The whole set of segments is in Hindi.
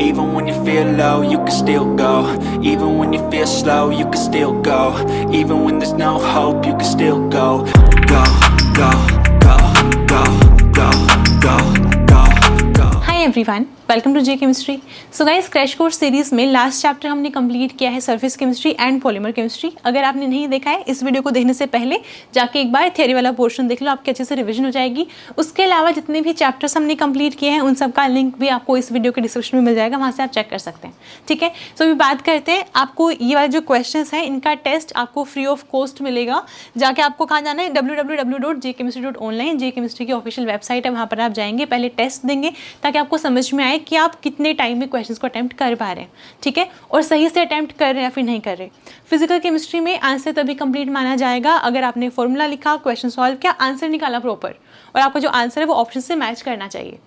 Even when you feel low, you can still go. Even when you feel slow, you can still go. Even when there's no hope, you can still go. Go, go, go, go, go, go, go, go. Hi everyone, welcome to J chemistry. So guys, crash course series में लास्ट चैप्टर हमने कंप्लीट किया है surface chemistry and polymer chemistry. अगर आपने नहीं देखा है, इस वीडियो को देखने से पहले जाके एक बार थियरी वाला पोर्शन देख लो, आपके अच्छे से रिवीजन हो जाएगी। उसके अलावा जितने भी चैप्टर्स हमने कंप्लीट किए हैं उन सब का लिंक भी आपको इस वीडियो के डिस्क्रिप्शन में मिल जाएगा, वहाँ से आप चेक कर सकते हैं। ठीक है, सो अभी बात करते हैं। आपको ये वाले जो क्वेश्चन हैं इनका टेस्ट आपको फ्री ऑफ कॉस्ट मिलेगा। जाके आपको कहाँ जाना है, www.jchemistry.online, जे केमिस्ट्री की ऑफिशियल वेबसाइट है, वहाँ पर आप जाएंगे, पहले टेस्ट देंगे ताकि आपको समझ में आए कि आप कितने टाइम में क्वेश्चंस को अटेम्प्ट कर पा रहे हैं। ठीक है, और सही से अटेम्प्ट कर रहे हैं या फिर नहीं कर रहे। फिजिकल केमिस्ट्री में आंसर तभी कंप्लीट माना जाएगा अगर आपने फॉर्मूला लिखा, क्वेश्चन सॉल्व किया, आंसर निकाला प्रॉपर, और आपका जो आंसर है वो ऑप्शन से मैच करना चाहिए।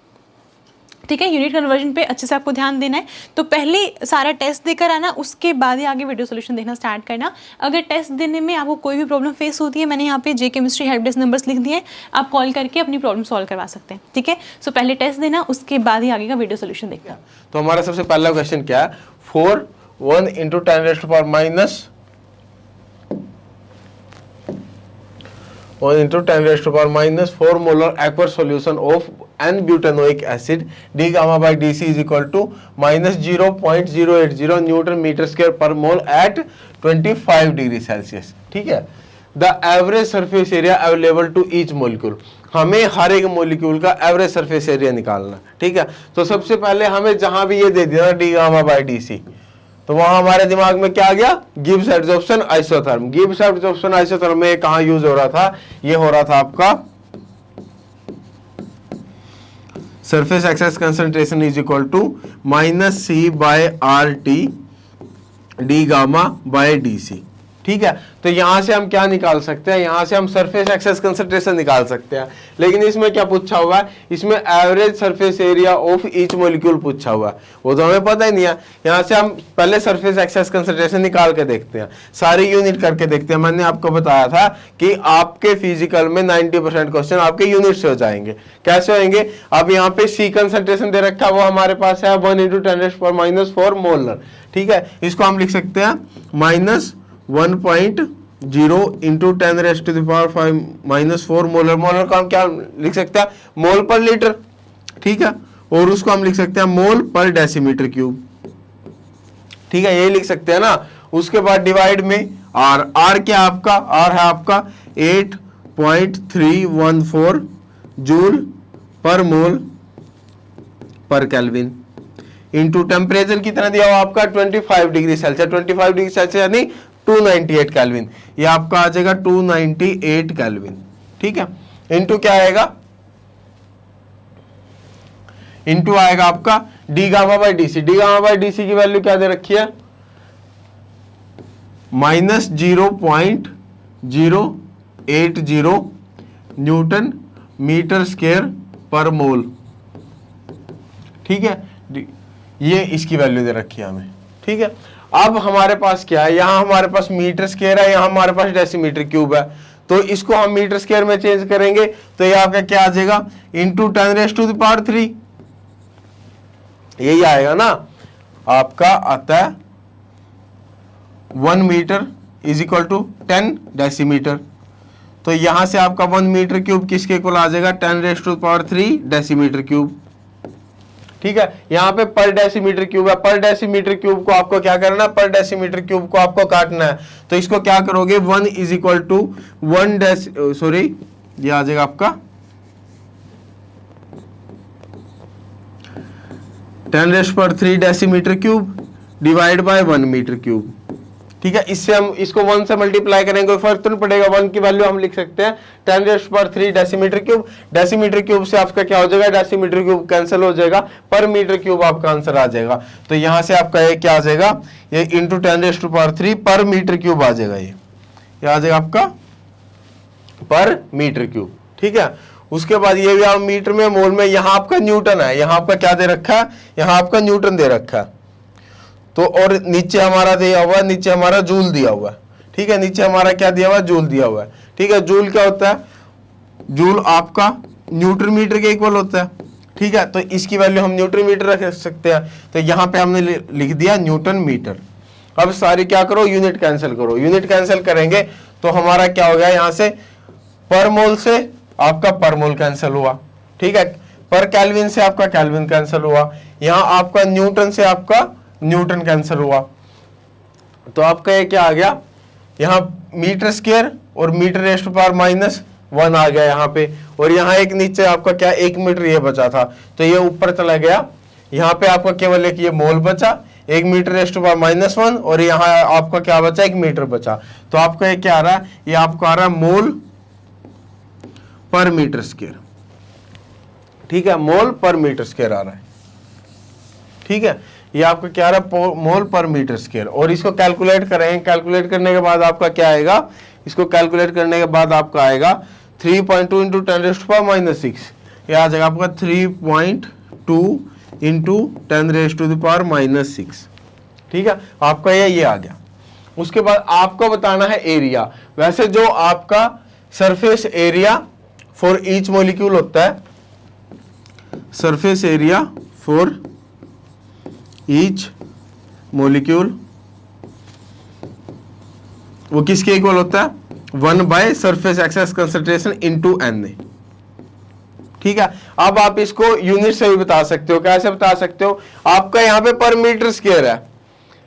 ठीक है, यूनिट कन्वर्जन पे अच्छे से आपको ध्यान देना है। तो पहले सारा टेस्ट देकर आना, उसके बाद ही आगे वीडियो सोल्यूशन देखना स्टार्ट करना। अगर टेस्ट देने में आपको कोई भी प्रॉब्लम फेस होती है, मैंने यहाँ पे जे केमिस्ट्री हेल्प डेस्क नंबर्स लिख दिए हैं, आप कॉल करके अपनी प्रॉब्लम सॉल्व करवा सकते हैं। ठीक है, सो पहले टेस्ट देना, उसके बाद ही आगे का वीडियो सोल्यूशन देखना। तो हमारा सबसे पहला क्वेश्चन क्या है, 4 1 × 10⁻⁻⁻ 1 × 10⁻⁻4 molar aqueous solution of N-butanoic acid d-gamma/dC is equal to -0.080 Newton meter square per mole at 25 degree Celsius. ठीक है, the average surface area available to each molecule. हमें हर एक मोलिक्यूल का एवरेज सरफेस एरिया निकालना। ठीक है, तो सबसे पहले हमें जहां भी ये दे दिया d-gamma/dC, तो वहां हमारे दिमाग में क्या आ गया, Gibbs adsorption isotherm. Gibbs adsorption isotherm में कहां यूज हो रहा था, ये हो रहा था आपका surface excess concentration is equal to -C/RT d-gamma/dC। ठीक है, तो यहां से हम क्या निकाल सकते हैं, यहां से हम सरफेस एक्सेस कंसंट्रेशन निकाल सकते हैं। लेकिन इसमें क्या पूछा हुआ है, इसमें average surface area of each molecule पूछा हुआ है, वो तो हमें पता ही नहीं है। यहां से हम पहले सरफेस एक्सेस कंसंट्रेशन निकाल के देखते हैं, सारी यूनिट करके देखते हैं। मैंने आपको बताया था कि आपके फिजिकल में 90% क्वेश्चन आपके यूनिट से हो जाएंगे। कैसे होंगे, अब यहाँ पे सी कंसंट्रेशन दे रखा है, वो हमारे पास है 1 × 10⁻⁻4 मोलर। ठीक है, इसको हम लिख सकते हैं -1.0 × 10⁻⁻4 मोलर। मोलर को हम क्या लिख सकते हैं, मोल पर लीटर। ठीक है, और उसको हम लिख सकते हैं मोल पर डेसीमीटर क्यूब। ठीक है, ये लिख सकते हैं ना। उसके बाद डिवाइड में आर क्या आपका, आर है आपका 8.314 जूल पर मोल पर केल्विन, इंटू टेम्परेचर कितना दिया हुआ आपका 25 डिग्री सेल्सियस। 25 डिग्री सेल्सियस यानी 298 केल्विन, ये आपका आ जाएगा 298 केल्विन। ठीक है, इंटू क्या आएगा, इंटू आएगा आपका d-gamma/dC। d-gamma/dC की वैल्यू क्या दे रखी है, -0.080 न्यूटन मीटर स्क्वायर पर मोल। ठीक है, ये इसकी वैल्यू दे रखी है हमें। ठीक है, अब हमारे पास क्या है, यहाँ हमारे पास मीटर स्क्वायर है, यहाँ हमारे पास डेसीमीटर क्यूब है। तो इसको हम मीटर स्क्वायर में चेंज करेंगे तो ये आपका क्या आ जाएगा, इंटू 10⁻3। यही आएगा ना, आपका आता है 1 metre is equal to 10 decimetre. तो यहां से आपका 1 मीटर क्यूब किसके इक्वल आ जाएगा, 10⁻3 डेसीमीटर क्यूब। ठीक है, यहाँ पे पर डेसीमीटर क्यूब है, पर डेसीमीटर क्यूब को आपको क्या करना है, पर डेसीमीटर क्यूब को आपको काटना है। तो इसको क्या करोगे, 1 = 1 ये आ जाएगा आपका 10⁻3 decimetre cube divide by 1 metre cube. ठीक है, इससे हम इसको 1 से मल्टीप्लाई करेंगे, कोई फर्क तो नहीं पड़ेगा। 1 की वैल्यू हम लिख सकते हैं 10⁻3 डेसीमीटर क्यूब। डेसीमीटर क्यूब से आपका क्या हो जाएगा, डेसीमीटर क्यूब कैंसिल हो जाएगा, पर मीटर क्यूब आपका आंसर आ जाएगा। तो यहां से आपका ये क्या आ जाएगा, ये इंटू 10⁻3 पर मीटर क्यूब आ जाएगा। ये आ जाएगा आपका पर मीटर क्यूब। ठीक है, उसके बाद ये भी आप मीटर में, मोल में, यहाँ आपका न्यूटन है, यहाँ आपका क्या दे रखा है, यहाँ आपका न्यूटन दे रखा है। तो और नीचे हमारा दिया हुआ है, नीचे हमारा जूल दिया हुआ है। ठीक है, नीचे हमारा क्या दिया हुआ है, जूल दिया हुआ है। ठीक है, जूल क्या होता है, जूल आपका न्यूटन मीटर के इक्वल होता है। ठीक है, तो इसकी वैल्यू हम न्यूटन मीटर रख सकते हैं, तो यहाँ पे हमने लिख दिया न्यूटन मीटर। अब सारी क्या करो, यूनिट कैंसिल करो, यूनिट कैंसिल करेंगे तो हमारा क्या हो गया, यहाँ से पर मोल से आपका पर मोल कैंसिल हुआ, ठीक है, पर केल्विन से आपका केल्विन कैंसिल हुआ, यहाँ आपका न्यूटन से आपका न्यूटन कैंसिल हुआ, तो आपका ये क्या आ गया, यहाँ मीटर स्क्वायर और मीटर रेज़ टू पावर -1 आ गया यहाँ पे, और यहाँ एक नीचे आपका क्या 1 मीटर ये बचा था, तो ये ऊपर चला गया, यहाँ पे आपका केवल एक ये मोल बचा, 1 मीटर रेज़ टू पावर -1, और यहाँ आपका क्या बचा, 1 मीटर बचा, तो आपका ये क्या आ रहा है, ये आपको आ रहा है मोल पर मीटर स्क्वायर, ठीक है, मोल पर मीटर स्क्वायर आ रहा है, ठीक है, ये आपका क्या आ रहा है, मोल पर मीटर स्क्वायर, और इसको कैलकुलेट करेंगे, कैलकुलेट करने के बाद आपका क्या आएगा, इसको कैलकुलेट करने के बाद आपका आएगा 3.2 इंटू 10⁻⁻6, ये आ जाएगा आपका 3.2 इंटू 10⁻⁻6, ठीक है, आपका ये आ गया। उसके बाद आपको बताना है एरिया। वैसे जो आपका surface area for each molecule होता है, surface area for each molecule, वो किसके इक्वल होता है, 1 surface excess concentration into Na, ठीक है। अब आप इसको यूनिट से भी बता सकते हो, कैसे बता सकते हो, आपका यहाँ पे पर मीटर स्क्वायर है,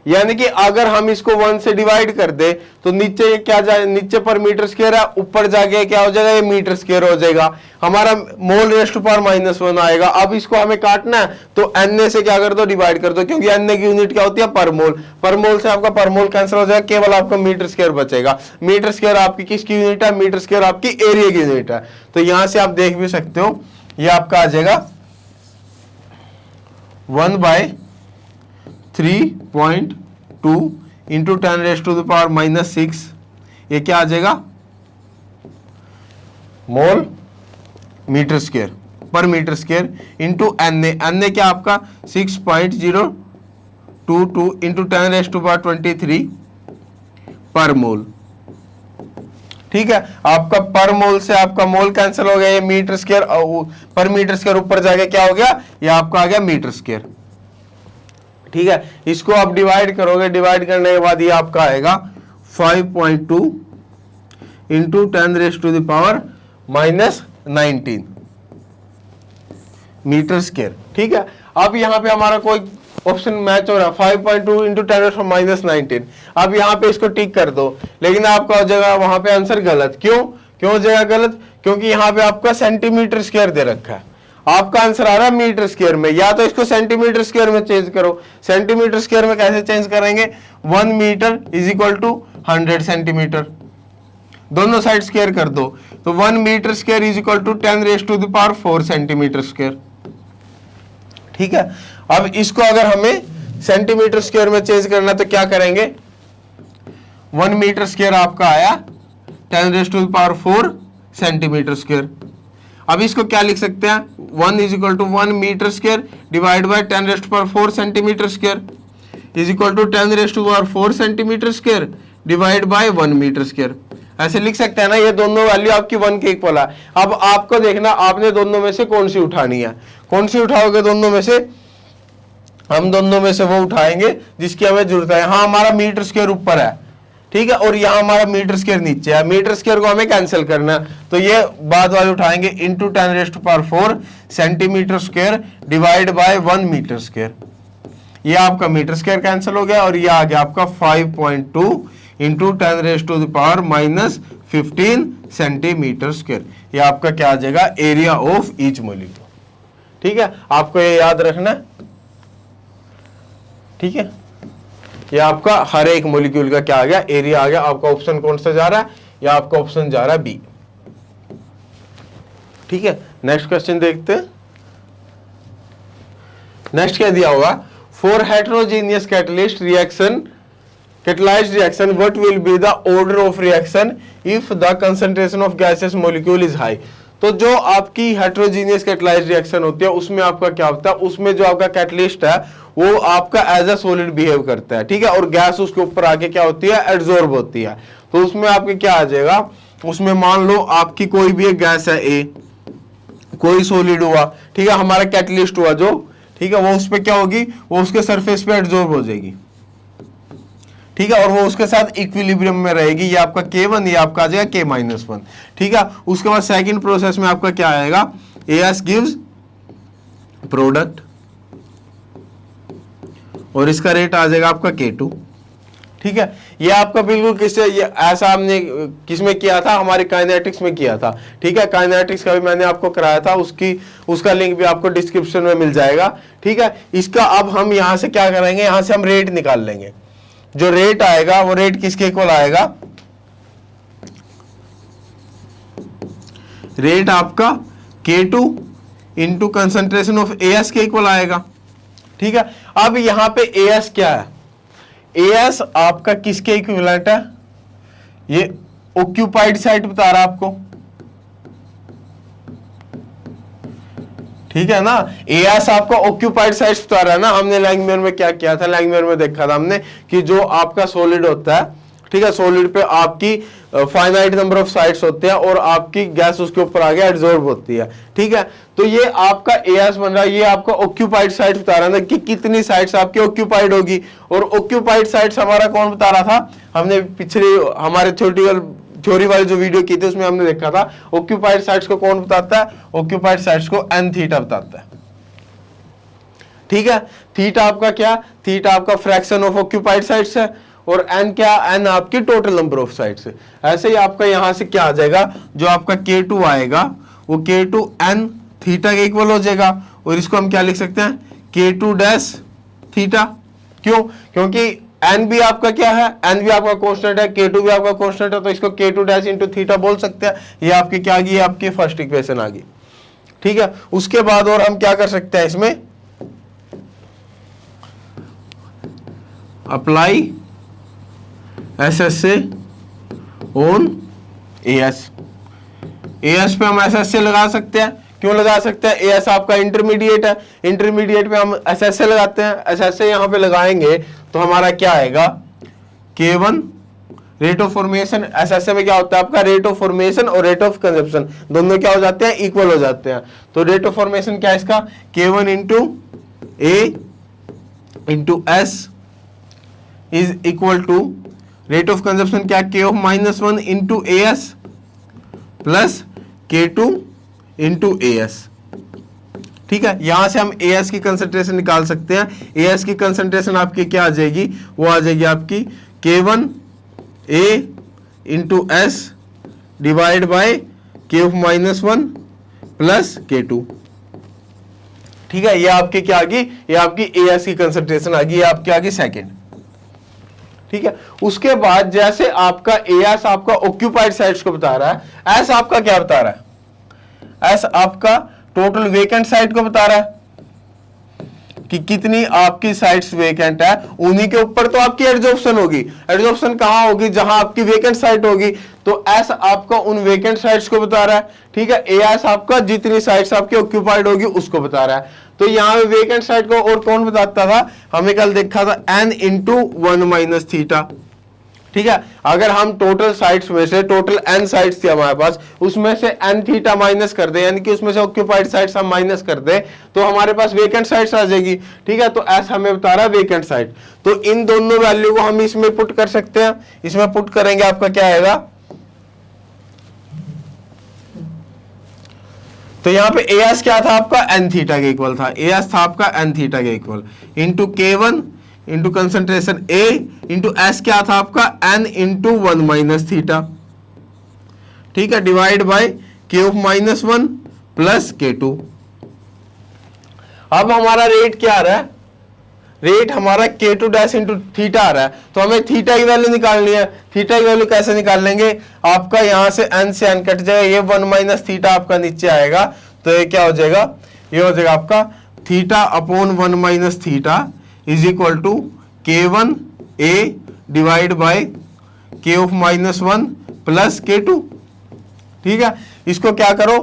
यानी कि अगर हम इसको 1 से डिवाइड कर दे तो नीचे क्या जाए, नीचे पर मीटर स्क्वायर है, ऊपर जाके क्या हो जाएगा, ये मीटर स्क्वायर हो जाएगा, हमारा मोल रेज़ टू पावर -1 आएगा। अब इसको हमें काटना है तो Na से क्या कर दो, डिवाइड कर दो, क्योंकि Na की यूनिट क्या होती है, पर मोल, पर मोल से आपका पर मोल कैंसिल हो जाएगा, केवल आपका मीटर स्क्वायर बचेगा। मीटर स्क्वायर आपकी किसकी यूनिट है, मीटर स्क्वायर आपकी एरिया की यूनिट है। तो यहां से आप देख भी सकते हो, ये आपका आ जाएगा 1/3.2 इंटू 10⁻⁻6, ये क्या आ जाएगा, मोल मीटर स्क्वायर पर मीटर स्क्वायर इंटू Na क्या आपका 6.022 इंटू 10⁻23 पर मोल, ठीक है। आपका पर मोल से आपका मोल कैंसिल हो गया, ये मीटर स्क्वायर पर मीटर स्क्वायर ऊपर जाके क्या हो गया, ये आपका आ गया मीटर स्क्वायर, ठीक है। इसको आप डिवाइड करोगे, डिवाइड करने के बाद ये आपका आएगा 5.2 इंटू 10⁻⁻19 मीटर स्क्वायर, ठीक है। अब यहाँ पे हमारा कोई ऑप्शन मैच हो रहा है, 5.2 इंटू 10⁻⁻19, अब यहाँ पे इसको टिक कर दो, लेकिन आपका हो जाएगा वहां पे आंसर गलत। क्यों हो जाएगा गलत, क्योंकि यहाँ पे आपका सेंटीमीटर स्क्वायर दे रखा है, आपका आंसर आ रहा है मीटर स्क्वायर में, या तो इसको सेंटीमीटर स्क्वायर में चेंज करो। सेंटीमीटर स्क्वायर में कैसे चेंज करेंगे, 1 metre is equal to 100 centimetre, दोनों साइड स्क्वायर कर दो, तो 1 metre square is equal to 10⁻⁴ centimetre square, ठीक है। अब इसको अगर हमें सेंटीमीटर स्क्वायर में चेंज करना तो क्या करेंगे, 1 मीटर स्क्वायर आपका आया 10⁻⁴ सेंटीमीटर स्क्वायर। अब इसको क्या लिख सकते हैं, 1 is equal to 1 metre square divide by 10⁻⁴ centimetre square is equal to 10⁻⁴ centimetre square divide by 1 metre square, ऐसे लिख सकते हैं ना। ये दोनों वैल्यू आपकी 1 के इक्वल है। अब आपको देखना, आपने दोनों में से कौन सी उठानी है, कौन सी उठाओगे दोनों में से, हम दोनों में से वो उठाएंगे जिसकी हमें जरूरत है। हाँ, हमारा मीटर स्क्वायर ऊपर है, ठीक है, और यहाँ हमारा मीटर स्क्वायर नीचे है, मीटर स्क्वायर को हमें कैंसिल करना है, तो ये बाद वाले उठाएंगे into 10⁻⁴ centimetre square divide by 1 metre square, ये आपका मीटर स्क्वायर कैंसिल हो गया, और ये आ गया आपका 5.2 इंटू 10⁻⁻15 सेंटीमीटर स्क्वायर, ये आपका क्या आ जाएगा, एरिया ऑफ ईच मॉलिक्यूल, ठीक है। आपको ये याद रखना है, ठीक है। ये आपका हर एक मॉलिक्यूल का क्या आ गया, एरिया आ गया। आपका ऑप्शन कौन सा जा रहा है, या आपका ऑप्शन जा रहा है बी, ठीक है। नेक्स्ट क्वेश्चन देखते हैं। नेक्स्ट क्या दिया होगा, for heterogeneous catalyst reaction catalyzed reaction what will be the order of reaction if the concentration of gaseous molecule is high। तो जो आपकी हेटेरोजेनियस कैटलाइज्ड रिएक्शन होती है उसमें आपका क्या होता है, उसमें जो आपका कैटलिस्ट है वो आपका एज अ सॉलिड बिहेव करता है, ठीक है, और गैस उसके ऊपर आके क्या होती है, एब्जॉर्ब होती है। तो उसमें आपके क्या आ जाएगा, उसमें मान लो आपकी कोई भी एक गैस है ए, कोई सॉलिड हुआ, ठीक है, हमारा कैटलिस्ट हुआ जो, ठीक है, वो उस पे क्या होगी, वो उसके सरफेस पे एब्जॉर्ब हो जाएगी, ठीक है, और वो उसके साथ इक्विलिब्रियम में रहेगी। ये आपका K1, ये आपका आ जाएगा K-1, ठीक है। उसके बाद सेकंड प्रोसेस में आपका क्या आएगा, AS गिव्स प्रोडक्ट और इसका रेट आ जाएगा आपका K2, ठीक है। ये आपका बिल्कुल किससे, ये ऐसा हमने किसमें किया था, हमारे काइनेटिक्स में किया था, ठीक है। काइनेटिक्स का भी मैंने आपको कराया था, उसका लिंक भी आपको डिस्क्रिप्शन में मिल जाएगा, ठीक है। इसका अब हम यहां से क्या करेंगे, यहां से हम रेट निकाल लेंगे। जो रेट आएगा वो रेट किसके इक्वल आएगा, रेट आपका K2 into concentration of AS के इक्वल आएगा, ठीक है। अब यहां पे AS क्या है, AS आपका किसके इक्विवेलेंट है, ये ऑक्यूपाइड साइट बता रहा है आपको, ठीक है ना। AS आपका ऑक्यूपाइड साइट्स बता रहा है ना। हमने लैंगमुयर में क्या किया था, लैंगमुयर में देखा था हमने कि जो आपका सॉलिड होता है, ठीक है, सॉलिड पे आपकी फाइनाइट नंबर ऑफ साइट्स होते हैं और आपकी गैस उसके ऊपर आगे एब्जॉर्ब होती है, ठीक है। तो ये आपका AS बन रहा है, ये आपका ऑक्यूपाइड साइट्स बता रहा है ना कि कितनी साइट्स आपकी ऑक्यूपाइड होगी। और ऑक्यूपाइड साइट्स हमारा कौन बता रहा था, हमने पिछले हमारे थ्योरी वाली जो वीडियो की थी उसमें हमने देखा था ऑक्यूपाइड साइट्स को कौन बताता है, ऑक्यूपाइड साइट्स को n थीटा बताता है, ठीक है। थीटा आपका क्या, थीटा आपका फ्रैक्शन ऑफ ऑक्यूपाइड साइट्स है और n क्या, n आपकी टोटल नंबर ऑफ साइट्स है। ऐसे ही आपका यहां से क्या आ जाएगा, जो आपका K2 आएगा वो K2 n थीटा के इक्वल हो जाएगा और इसको हम क्या लिख सकते हैं, K2 डैश थीटा। क्यों, क्योंकि n भी आपका क्या है, n भी आपका कांस्टेंट है, K2 भी आपका कांस्टेंट है, तो इसको K2 डैश इंटू थीटा बोल सकते हैं। ये आपकी क्या आ गई, आपकी फर्स्ट इक्वेशन आ गई, ठीक है। उसके बाद और हम क्या कर सकते हैं, इसमें apply SSA on AS, AS पे हम SSA लगा सकते हैं। क्यों लगा सकते हैं, AS आपका इंटरमीडिएट है, इंटरमीडिएट पे हम SSA लगाते हैं। SSA यहां पे लगाएंगे तो हमारा क्या आएगा, K1 rate of formation. SSA में क्या होता है आपका, रेट ऑफ फॉर्मेशन और रेट ऑफ कंजप्शन दोनों क्या हो जाते हैं, इक्वल हो जाते हैं। तो रेट ऑफ फॉर्मेशन क्या है इसका, K1 into A into S is equal to rate of consumption क्या, K-1 into AS plus K2 into AS, ठीक है। यहां से हम AS की कंसंट्रेशन निकाल सकते हैं। AS की कंसंट्रेशन आपकी क्या आ जाएगी, वो आ जाएगी आपकी K1 A into S divide by K-1 plus K2, ठीक है। ये आपकी क्या आ गई, ये आपकी AS की कंसंट्रेशन आ गई, ये आपकी आ गई सेकेंड, ठीक है। उसके बाद जैसे आपका AS आपका ऑक्यूपाइड साइट्स को बता रहा है, S आपका क्या बता रहा है, S आपका टोटल वेकेंट साइट को बता रहा है कि कितनी आपकी साइट्स वेकेंट है। उन्हीं के ऊपर तो आपकी एड्जॉर्प्शन होगी। एड्जॉर्प्शन कहां होगी, जहां आपकी वेकेंट साइट होगी। तो S आपका उन वेकेंट साइट्स को बता रहा है, ठीक है। AS आपका जितनी साइट्स आपकी ऑक्यूपाइड होगी उसको बता रहा है। तो यहां पे वेकेंट साइट को और कौन बताता था, हमें कल देखा था n इंटू 1 माइनस थीटा, ठीक है। अगर हम टोटल साइट्स में से, टोटल n साइट्स थी हमारे पास, उसमें से n थीटा माइनस कर दे, यानी कि उसमें से ऑक्यूपाइड साइट्स हम माइनस कर दे, तो हमारे पास वेकेंट साइट्स आ जाएगी, ठीक है। तो S हमें बता रहा है वेकेंट साइट। तो इन दोनों वैल्यू को हम इसमें पुट कर सकते हैं। इसमें पुट करेंगे आपका क्या आएगा, तो यहां पे AS क्या था आपका, n थीटा के इक्वल था। AS था आपका n थीटा के equal into K1 into concentration A into S क्या था आपका, n इंटू 1 माइनस थीटा, ठीक है, divide by K-1 plus K2। अब हमारा रेट क्या आ रहा है, रेट हमारा K2 डैश इंटू थीटा आ रहा है। तो हमें थीटा की वैल्यू निकालनी है। थीटा की वैल्यू कैसे निकाल लेंगे, आपका यहां से n से n कट जाएगा, ये 1 माइनस थीटा आपका नीचे आएगा। तो ये क्या हो जाएगा, ये हो जाएगा आपका theta upon 1 minus theta is equal to K1 A divide by K-1 plus K2, ठीक है। इसको क्या करो,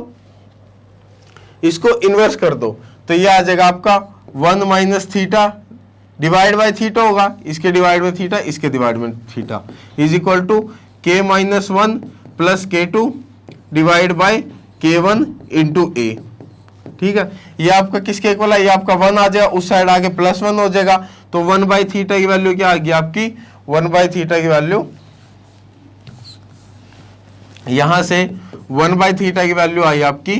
इसको इन्वर्स कर दो, तो ये आ जाएगा आपका 1 minus theta divide by theta होगा, इसके डिवाइड में थीटा, इसके डिवाइड में theta is equal to K-1 plus K2 divide by K1 into A, ठीक है, ये आपका किसके इक्वल है, ये आपका 1 आ जाएगा, उस साइड आगे +1 हो जाएगा, तो 1/θ की वैल्यू क्या आ गई आपकी, 1/θ की वैल्यू यहां से 1/θ की वैल्यू आई आपकी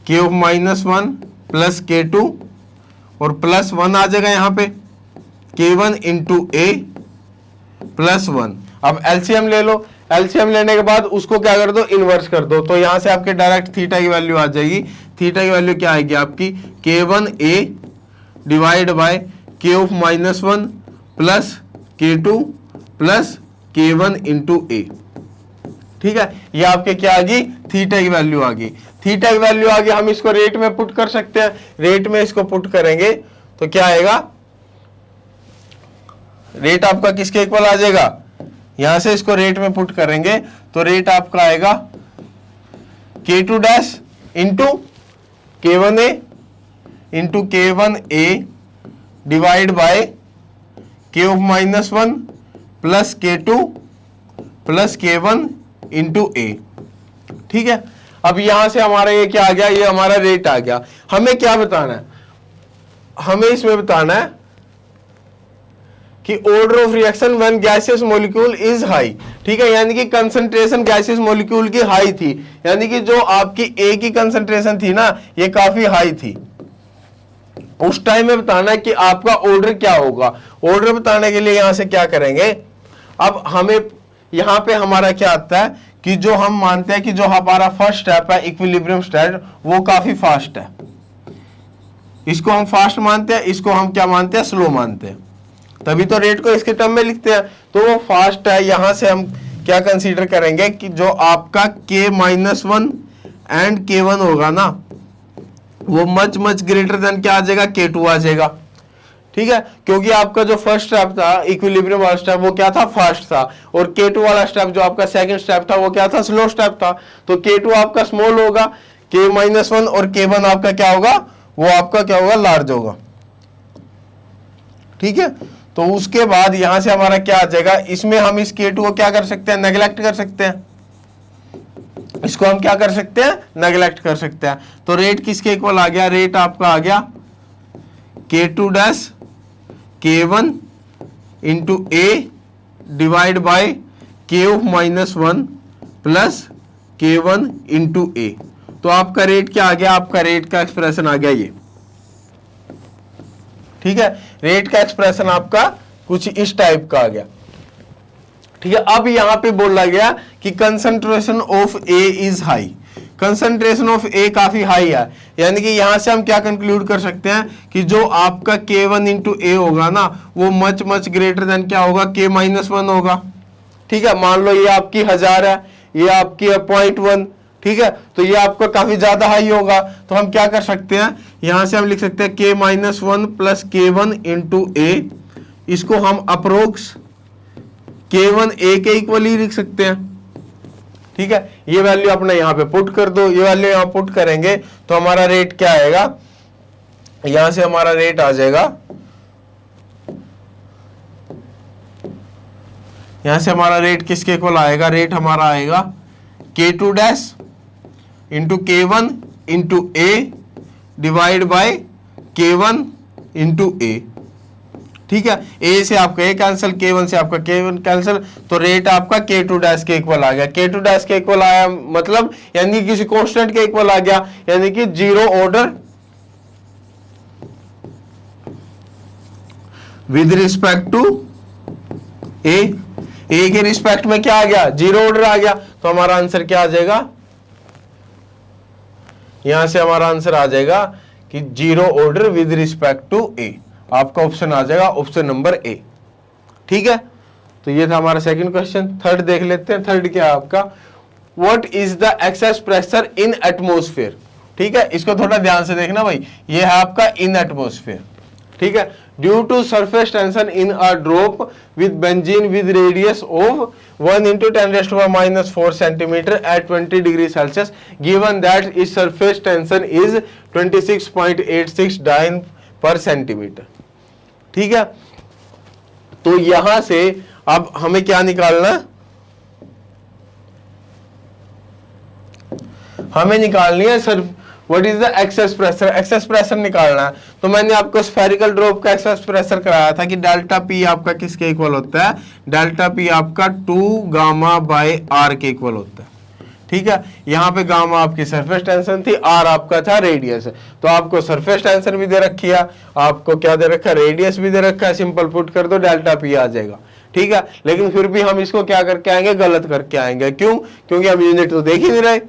K⁻1 प्लस K2 और +1 आ जाएगा यहाँ पे K1 इंटू A +1। अब एलसीएम ले लो, एलसीएम लेने के बाद उसको क्या कर दो, इनवर्स कर दो, तो यहां से आपके डायरेक्ट थीटा की वैल्यू आ जाएगी। थीटा की वैल्यू क्या आएगी आपकी, K1A divide by K⁻1 plus K2 plus K1 into A। ठीक है, ये आपके क्या आ गई, थीटा की वैल्यू आ गई। थीटा की वैल्यू आ गई, हम इसको रेट में पुट कर सकते हैं, रेट में इसको पुट करेंगे तो क्या आएगा, रेट आपका किसके इक्वल आ जाएगा, यहां से इसको रेट में पुट करेंगे तो रेट आपका आएगा K2 dash into K1A into K1A divide by K⁻1 plus K2 plus K1 into A। ठीक है, अब यहां से हमारा ये क्या आ गया, ये हमारा रेट आ गया। हमें क्या बताना है, हमें इसमें बताना है कि order of reaction when gaseous molecule is high. ठीक है, यानी कि कंसंट्रेशन गैसियस मॉलिक्यूल की हाई थी, यानी कि जो आपकी ए की कंसंट्रेशन थी ना, ये काफी हाई थी। उस टाइम में बताना है कि आपका ऑर्डर क्या होगा। ऑर्डर बताने के लिए यहां से क्या करेंगे, अब हमें यहां पे हमारा क्या आता है कि जो हम मानते हैं कि जो हमारा फर्स्ट स्टेप है इक्विलिब्रियम स्टेट, वो काफी फास्ट है, इसको हम फास्ट मानते हैं, इसको हम क्या मानते हैं, स्लो मानते हैं, तभी तो रेट को इसके टर्म में लिखते हैं। तो वो फास्ट है, यहां से हम क्या कंसीडर करेंगे कि जो आपका K-1 एंड K1 होगा ना, वो मच ग्रेटर देन क्या आ जाएगा, K2 आ जाएगा। ठीक है, क्योंकि आपका जो फर्स्ट स्टेप था इक्विलिब्रियम वाला स्टेप, वो क्या था, फास्ट था, और K2 वाला स्टेप जो आपका सेकंड स्टेप था, वो क्या था, स्लो स्टेप था। तो K2 आपका स्मॉल होगा, K-1 और K1 आपका क्या होगा, वो आपका क्या होगा, लार्ज होगा। ठीक है, तो उसके बाद यहां से हमारा क्या आ जाएगा, इसमें हम इस K2 को क्या कर सकते हैं, नेग्लेक्ट कर सकते हैं, इसको हम क्या कर सकते हैं, नेग्लेक्ट कर सकते हैं। तो रेट किसके इक्वल आ गया, रेट आपका आ गया K2 dash K1 into A divide bye K⁻1 plus K1 into A। तो आपका रेट क्या आ गया, आपका रेट का एक्सप्रेशन आ गया ये। ठीक है, रेट का एक्सप्रेशन आपका कुछ इस टाइप का आ गया। ठीक है, अब यहां पे बोला गया कि concentration of A is high, concentration of A काफी हाई है, यानी कि यहां से हम क्या कंक्लूड कर सकते हैं कि जो आपका K1 इंटू ए होगा ना, वो मच ग्रेटर देन क्या होगा, K-1 होगा। ठीक है, मान लो ये आपकी 1000 है, ये आपकी है 0.1। ठीक है, तो ये आपका काफी ज्यादा हाई होगा, तो हम क्या कर सकते हैं, यहां से हम लिख सकते हैं K-1 प्लस K1 इंटू ए, इसको हम अप्रोक्स K1 A के इक्वल ही लिख सकते हैं। ठीक है, ये वैल्यू अपने यहां पे पुट कर दो, ये वैल्यू यहां पुट करेंगे तो हमारा रेट क्या आएगा, यहां से हमारा रेट आ जाएगा, यहां से हमारा रेट किसके इक्वल आएगा, रेट हमारा आएगा K2 dash into K1 into A divide by K1 into A। ठीक है, A से आपका A कैंसिल, K1 से आपका K1 कैंसिल, तो रेट आपका K2 डैश के इक्वल आ गया। K2 डैश के इक्वल आया मतलब यानी किसी कांस्टेंट के इक्वल आ गया, यानी कि zero order with respect to A। A के रिस्पेक्ट में क्या आ गया, जीरो ऑर्डर आ गया, तो हमारा आंसर क्या आ जाएगा, यहां से हमारा आंसर आ जाएगा कि zero order with respect to A। आपका ऑप्शन आ जाएगा ऑप्शन नंबर A। ठीक है, तो ये था हमारा सेकंड क्वेश्चन। थर्ड देख लेते हैं, थर्ड क्या है आपका, what is the excess pressure in atmosphere. ठीक है, इसको थोड़ा ध्यान से देखना भाई, ये है आपका इन एटमॉस्फेयर। ठीक है, due to surface tension in a drop with benzene with radius of 1 × 10⁻⁴ centimetre at 20 degree Celsius, given that is surface tension is 26.86 dyne per centimetre. ठीक है, तो यहां से अब हमें क्या निकालना, हमें निकालनी है sir what is the excess pressure, excess pressure निकालना है। तो मैंने आपको स्फेरिकल ड्रॉप का एक्सेस प्रेशर कराया था कि डेल्टा पी आपका किसके इक्वल होता है, डेल्टा पी आपका 2 गामा बाय आर के इक्वल होता है। ठीक है, यहाँ पे गामा आपकी सरफेस टेंशन थी, आर आपका था रेडियस। तो आपको सरफेस टेंशन भी दे रखी है, आपको क्या दे रखा है, रेडियस भी दे रखा है, सिंपल पुट कर दो डेल्टा पी आ जाएगा। ठीक है, लेकिन फिर भी हम इसको क्या करके आएंगे, गलत करके आएंगे। क्यों? क्योंकि हम यूनिट तो देख ही नहीं रहे।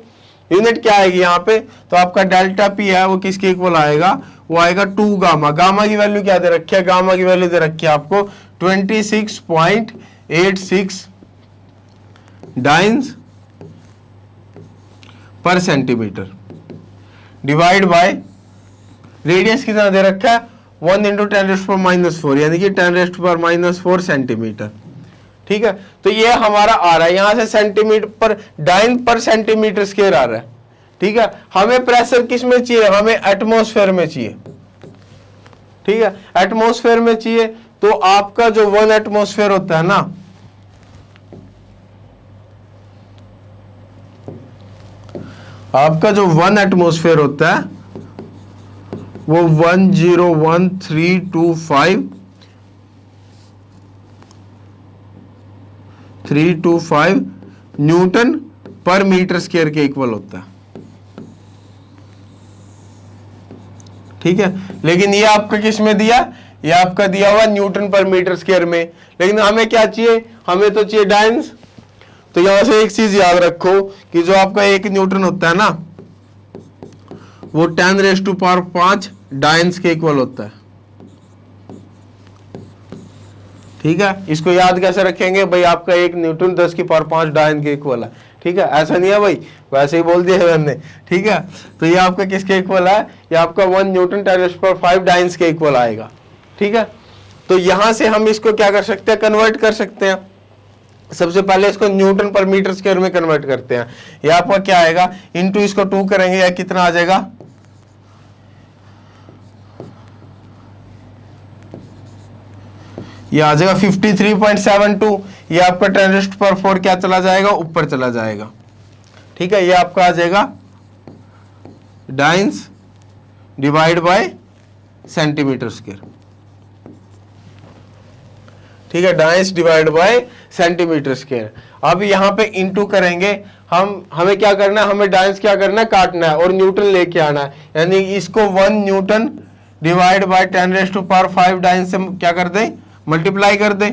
यूनिट क्या आएगी यहाँ पे, तो आपका डेल्टा पी है वो किसके इक्वल आएगा, वो आएगा 2 गामा। गामा की वैल्यू क्या दे रखी है, गामा की वैल्यू दे रखी है आपको 26.86 डाइन्स पर सेंटीमीटर डिवाइड बाय रेडियस कितना दे रखा है 1 × 10⁻⁻⁴ यानी कि 10⁻⁻⁴ सेंटीमीटर। ठीक है, तो ये हमारा आ रहा है यहां से सेंटीमीटर पर डाइन पर सेंटीमीटर स्क्वायर आ रहा है। ठीक है, हमें प्रेशर किस में चाहिए, हमें एटमॉस्फेयर में चाहिए। ठीक है, एटमॉस्फेयर में चाहिए, तो आपका जो 1 एटमॉस्फेयर होता है ना, आपका जो 1 एटमॉस्फेयर होता है वो 101325325 न्यूटन पर मीटर स्क्वायर के इक्वल होता है। ठीक है, लेकिन ये आपका किस में दिया, ये आपका दिया हुआ न्यूटन पर मीटर स्क्वायर में। लेकिन हमें क्या चाहिए, हमें तो चाहिए डाइन्स। तो यहां से एक चीज याद रखो कि जो आपका 1 न्यूटन होता है ना, वो 10⁵ डाइन्स के इक्वल होता है। ठीक है, इसको याद कैसे रखेंगे भाई, आपका 1 न्यूटन 10⁵ डाइन के इक्वल है। ठीक है, ऐसा नहीं है भाई, वैसे ही बोल दिया है मैंने। ठीक है, तो ये आपका किसके इक्वल है, ये आपका 1 न्यूटन 10⁵ डाइन्स के इक्वल आएगा। ठीक है, तो यहां से हम इसको क्या कर सकते हैं, कन्वर्ट कर सकते हैं। सबसे पहले इसको न्यूटन पर मीटर स्क्वायर में कन्वर्ट करते हैं। ये आपका क्या आएगा, इंटू इसको 2 करेंगे, या कितना आ जाएगा, ये आ जाएगा 53.72। ये आपका 10⁴ क्या चला जाएगा, ऊपर चला जाएगा। ठीक है, ये आपका आ जाएगा dance divide by centimetre square. ठीक है, dance divide by centimetre square. अब यहाँ पे इंटू करेंगे, हमें क्या करना है, हमें डाइन्स क्या करना है, काटना है और न्यूटन लेके आना है। यानी इसको 1 न्यूटन डिवाइड बाय 10⁵ डाइन्स से क्या कर दें, मल्टीप्लाई कर दें।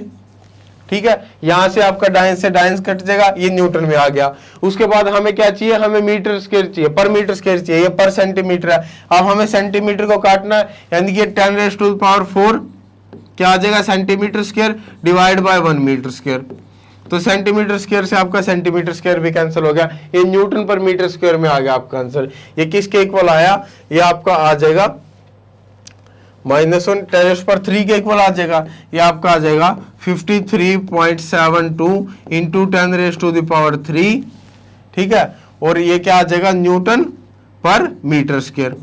ठीक है, यहां से आपका डाइन्स से डाइन्स कट जाएगा, ये न्यूटन में आ गया। उसके बाद हमें क्या चाहिए, हमें मीटर स्क्वायर चाहिए, पर मीटर स्क्वायर चाहिए, ये पर सेंटीमीटर है। अब हमें सेंटीमीटर को काटना है, यानी कि 10⁴ क्या आ जाएगा, centimetre square divide by 1 metre square. तो सेंटीमीटर स्क्वायर से आपका सेंटीमीटर स्क्वायर भी कैंसिल हो गया, ये न्यूटन पर मीटर स्क्वायर में आ गया आपका आंसर। ये किसके इक्वल आया, ये आपका आ जाएगा -1 10⁻³ के इक्वल आ जाएगा। ये आपका आ जाएगा 53.72 इंटू 10⁻³ ठीक है, और ये क्या आ जाएगा, न्यूटन पर मीटर स्क्वायर।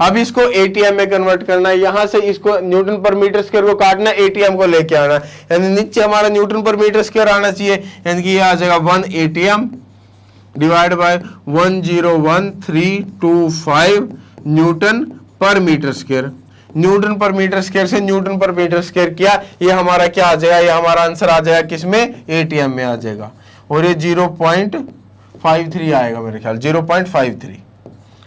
अब इसको एटीएम में कन्वर्ट करना है, यहां से इसको न्यूटन पर मीटर स्क्वायर को काटना है, एटीएम को लेके आना है। यानी नीचे हमारा न्यूटन पर मीटर स्क्वायर आना चाहिए, यानी कि ये आ जाएगा 1 एटीएम डिवाइड बाय 101,325 न्यूटन पर मीटर स्क्वायर। न्यूटन पर मीटर स्क्वायर से न्यूटन पर मीटर स्क्वायर किया, ये हमारा क्या आ जाएगा, ये हमारा आंसर आ जाएगा किसमें, एटीएम में आ जाएगा। और ये 0.53 आएगा मेरे ख्याल, 0.53।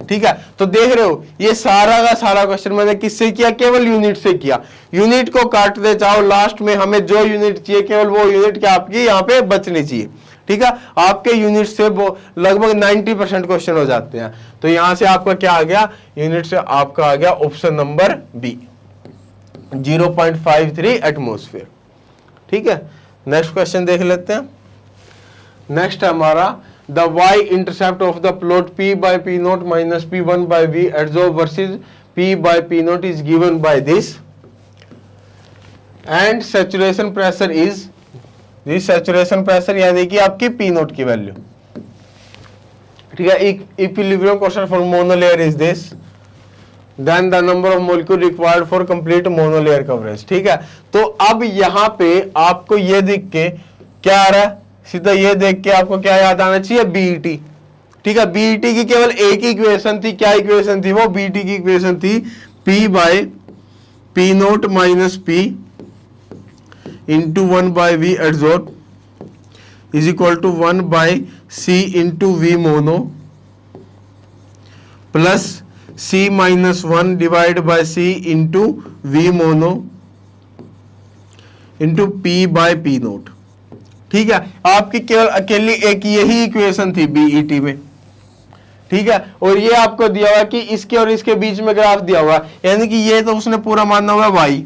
ठीक है, तो देख रहे हो ये सारा का सारा क्वेश्चन मैंने किससे किया, केवल यूनिट से किया। यूनिट को काटते जाओ, लास्ट में हमें जो यूनिट चाहिए केवल वो यूनिट क्या आपकी यहाँ पे बचनी चाहिए। ठीक है, आपके यूनिट से वो लगभग 90% क्वेश्चन हो जाते हैं। तो यहां से आपका क्या आ गया, यूनिट से आपका आ गया ऑप्शन नंबर बी, 0.53 एटमॉस्फेयर। ठीक है, नेक्स्ट क्वेश्चन देख लेते हैं। नेक्स्ट है हमारा the y intercept of the plot p by p naught minus p1 by v adsorb versus p by p naught is given by this, and saturation pressure is this saturation pressure यानी कि आपकी p naught की वैल्यू। ठीक है, equilibrium constant for monolayer is this, then the number of molecule required for complete monolayer coverage। ठीक है, तो अब यहाँ पे आपको ये दिख के क्या आ रहा है, सीधा ये देख के आपको क्या याद आना चाहिए, बीईटी। ठीक है। बीईटी की केवल एक ही इक्वेशन थी, क्या इक्वेशन थी वो? बीईटी की इक्वेशन थी P by P naught minus P into 1 by V adsorb is equal to 1 by C into V mono plus C minus 1 divide by C into V mono into P by P naught. ठीक है, आपकी केवल अकेली एक यही इक्वेशन थी बीईटी में। ठीक है, और ये आपको दिया हुआ कि इसके और इसके बीच में ग्राफ दिया हुआ, यानी कि ये तो उसने पूरा मानना हुआ y।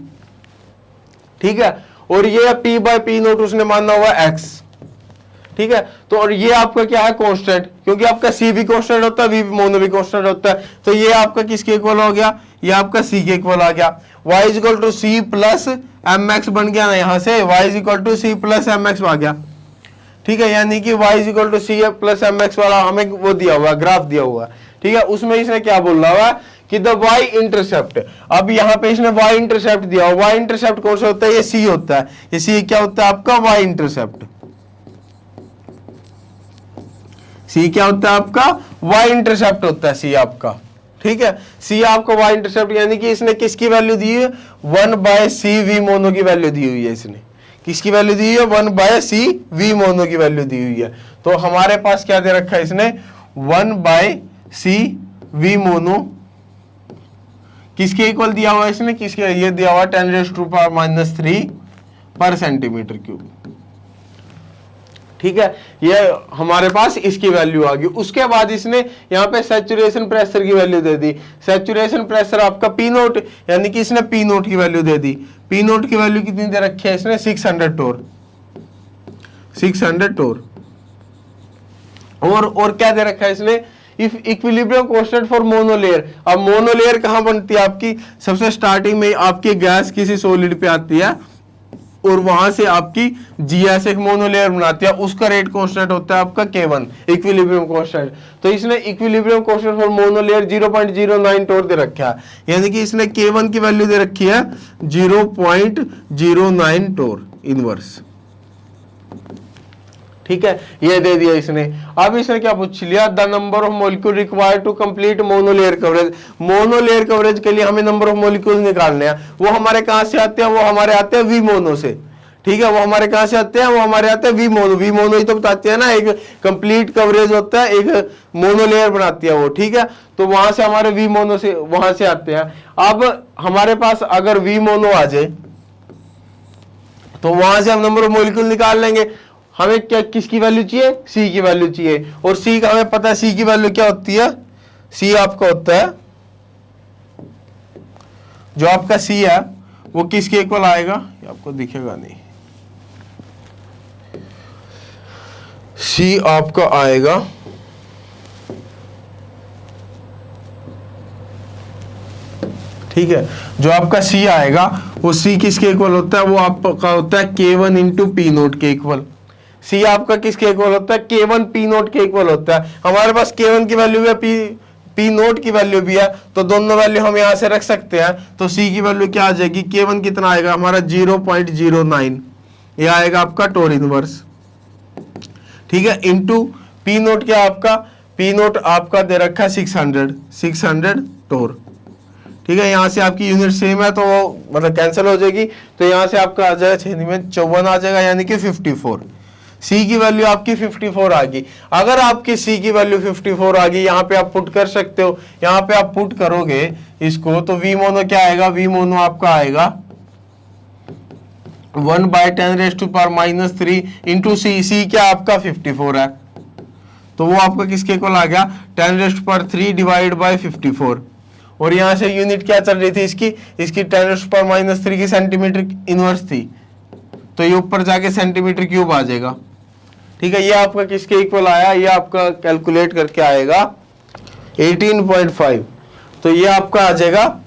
ठीक है, और ये P बाय P नोट उसने मानना हुआ x। ठीक है, तो और ये आपका क्या है? कांस्टेंट, क्योंकि आपका C भी कांस्टेंट होता है, V मोनो भी कांस्टेंट होता है, तो ये आपका किसके इक्वल हो गया? ये आपका C के इक्वल आ गया। y is equal to C plus mx बन गया ना, यहां से y is equal to C plus mx आ गया। ठीक है, यानी कि y is equal to C plus mx वाला हमें वो दिया हुआ, ग्राफ दिया हुआ। ठीक है, उसमें इसने क्या बोल रहा हुआ कि द y इंटरसेप्ट, अब यहाँ पे इसने y इंटरसेप्ट दिया हुआ। y इंटरसेप्ट कौन सा होता है? ये C होता है। ये C क्या होता है आपका? y intercept. C क्या होता है आपका? y इंटरसेप्ट होता है C आपका। ठीक है, C आपका y इंटरसेप्ट, यानी कि इसने किसकी वैल्यू दी है? 1 बाय C V मोनो की वैल्यू दी हुई है। इसने किसकी वैल्यू दी है? 1 बाय C V मोनो की वैल्यू दी हुई है। तो हमारे पास क्या दे रखा है इसने? 1 बाय C V मोनो किसके इक्वल दिया हुआ है इसने? किसके? ये दिया हुआ 10⁻³ पर सेंटीमीटर क्यूब। ठीक है, ये हमारे पास इसकी वैल्यू आ गई। उसके बाद इसने यहाँ पे सैचुरेशन प्रेशर की वैल्यू दे दी। सैचुरेशन प्रेशर आपका P नोट, यानी कि इसने P नोट की वैल्यू दे दी। P नोट की वैल्यू कितनी दे रखी है इसने? 600 टोर। 600 टोर। और क्या दे रखा है इसने? If equilibrium constant for monolayer. अब मोनोलेयर कहाँ बनती है आपकी? सबसे स्टार्टिंग में आपकी गैस किसी सॉलिड पे आती है और वहां से आपकी GS एक मोनोलेयर बनाती है, उसका रेट कांस्टेंट होता है आपका K1 इक्विलिब्रियम कांस्टेंट। तो इसने इक्विलिब्रियम कांस्टेंट फॉर मोनोलेयर 0.09 टोर दे रखा है, यानी कि इसने K1 की वैल्यू दे रखी है 0.09 टोर इनवर्स। ठीक है, ये दे दिया इसने। अब इसने क्या पूछ लिया? The number of molecule required to complete monolayer coverage. Monolayer coverage के लिए हमें नंबर ऑफ मॉलिक्यूल निकालने हैं। वो हमारे कहां से आते हैं? वो हमारे आते हैं V मोनो से। ठीक है, वो हमारे कहां से आते हैं? वो हमारे आते हैं V मोनो। V मोनो ही तो बताते हैं ना, एक कंप्लीट कवरेज होता है, एक मोनोलेयर बनाती है वो। ठीक है, तो वहां से हमारे V मोनो से वहां से आते हैं। अब हमारे पास अगर V मोनो आ जाए तो वहां से हम नंबर ऑफ मॉलिक्यूल निकाल लेंगे। हमें क्या किसकी वैल्यू चाहिए? C की वैल्यू चाहिए, और C का हमें पता है C की वैल्यू क्या होती है? C आपका होता है, जो आपका C है वो किसके इक्वल आएगा? ये आपको दिखेगा नहीं। C आपका आएगा ठीक है, जो आपका C आएगा वो C किसके इक्वल होता है? वो आपका होता है K1 इंटू P नोट के इक्वल। C आपका किसके इक्वल होता है? K1 P नोट के इक्वल होता है। हमारे पास K1 की वैल्यू है, P नोट की वैल्यू भी है, तो दोनों वैल्यू हम यहाँ से रख सकते हैं। तो C की वैल्यू क्या आ जाएगी? K1 कितना आएगा हमारा? 0.09, ये आएगा आपका टोर इनवर्स। ठीक है, इंटू P नोट क्या आपका? P नोट आपका दे रखा है 600 टोर। ठीक है, यहाँ से आपकी यूनिट सेम है तो वो मतलब कैंसिल हो जाएगी, तो यहाँ से आपका आ जाएगा 6 में 54 आ जाएगा, यानी कि 54। C की वैल्यू आपकी 54 आ गई। अगर आपकी C की वैल्यू 54 आ गई, यहाँ पे आप पुट कर सकते हो। यहाँ पे आप पुट करोगे इसको तो V मोनो क्या आएगा? V मोनो आपका आएगा 1/10⁻³ इंटू C क्या आपका 54 है, तो वो आपका किसके इक्वल आ गया? 10⁻³ डिवाइड बाय 54। और यहाँ से यूनिट क्या चल रही थी इसकी? 10⁻³ की सेंटीमीटर इनवर्स थी, तो ये ऊपर जाके सेंटीमीटर क्यूब आ जाएगा। ठीक है, ये आपका किसके इक्वल आया? ये आपका कैलकुलेट करके आएगा 18.5, तो ये आपका आ जाएगा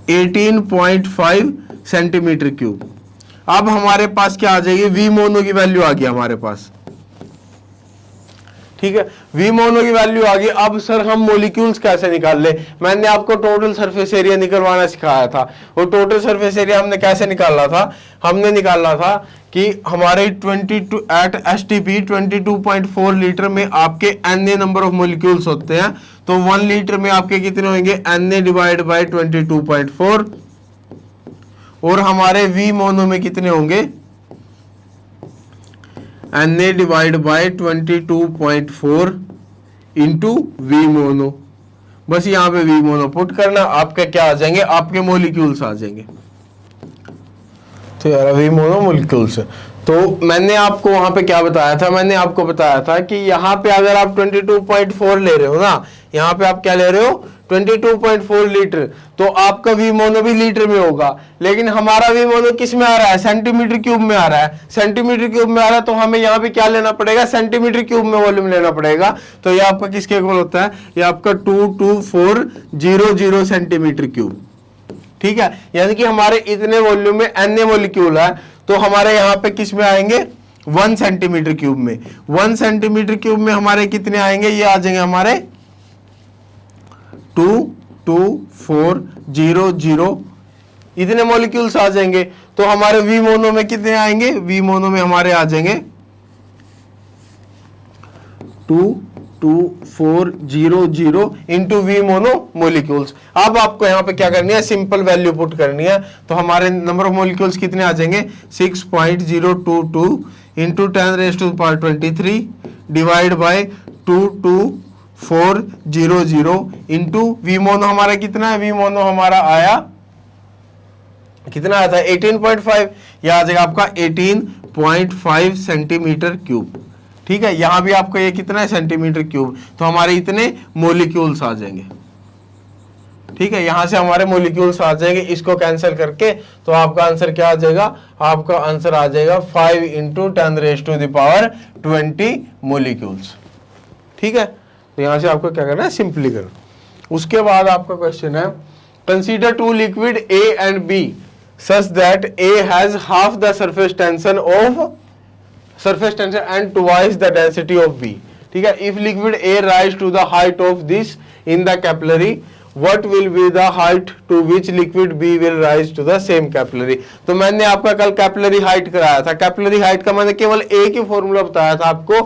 18.5 सेंटीमीटर क्यूब। अब हमारे पास क्या आ जाएगी? V मोनो की वैल्यू आ गई हमारे पास। ठीक है, वी मोनो की वैल्यू आ गई। अब सर हम मोलिक्यूल्स कैसे निकाल ले? मैंने आपको टोटल सरफेस एरिया निकलवाना सिखाया था। वो टोटल सरफेस एरिया हमने कैसे निकाला था? हमने निकाला था कि हमारे 22 एट एसटीपी 22.4 लीटर में आपके Na नंबर ऑफ मोलिक्यूल्स होते हैं, तो 1 लीटर में आपके कितने होंगे? Na divide by 22.4। और हमारे वी मोनो में कितने होंगे? Na divide by 22.4 into V mono. बस यहाँ पे वी मोनो पुट करना, आपके क्या आ जाएंगे? आपके मोलिक्यूल्स आ जाएंगे। तो यार वी मोनो मोलिक्यूल्स, तो मैंने आपको वहां पे क्या बताया था? मैंने आपको बताया था कि यहाँ पे अगर आप 22.4 ले रहे हो ना, यहाँ पे आप क्या ले रहे हो? 22.4 लीटर, तो आपका वी मोनो भी लीटर में होगा। लेकिन हमारा वी मोनो किस में आ रहा है? सेंटीमीटर क्यूब में आ रहा है। सेंटीमीटर क्यूब में आ रहा है तो हमें यहाँ पे क्या लेना पड़ेगा? सेंटीमीटर क्यूब में वॉल्यूम लेना पड़ेगा। तो ये आपका किसके इक्वल होता है? ये आपका 22400 सेंटीमीटर क्यूब। ठीक है, यानी कि हमारे इतने वॉल्यूम में Na मोलिक्यूल है, तो हमारे यहाँ पे किस में आएंगे? 1 सेंटीमीटर क्यूब में। 1 सेंटीमीटर क्यूब में हमारे कितने आएंगे? ये आ जाएंगे हमारे 22400 इतने मॉलिक्यूल्स आ जाएंगे। तो हमारे वी मोनो में कितने आएंगे? वी मोनो में हमारे आ जाएंगे 22400 इंटू वी मोनो मोलिक्यूल्स। अब आपको यहाँ पे क्या करनी है? सिंपल वैल्यू पुट करनी है। तो हमारे नंबर ऑफ मोलिक्यूल्स कितने आ जाएंगे? 6.022 into 10⁻23 divide by 22400 into V mono हमारा कितना है? वी मोनो हमारा आया कितना आया था? 18.5। यह आ जाएगा आपका 18.5 सेंटीमीटर क्यूब। ठीक है, यहां भी आपका ये कितना है? Centimetre cube. तो हमारे इतने मोलिक्यूल्स आ जाएंगे। ठीक है, यहां से हमारे मोलिक्यूल्स आ जाएंगे। इसको कैंसिल करके तो आपका आंसर क्या आ जाएगा? आपका आंसर आ जाएगा 5 इंटू 10⁻20 मोलिक्यूल्स। ठीक है, तो यहां से आपको क्या करना है? सिंपली करना। उसके बाद आपका क्वेश्चन है, consider 2 liquid A and B such that A has half the surface tension and twice the density of B. ठीक है, if liquid A rise to the height of this in the capillary, what will be the height to which liquid B will rise to the same capillary? तो मैंने आपका कल कैपिलरी हाइट कराया था। कैपिलरी हाइट का मैंने केवल A की फॉर्मूला बताया था आपको,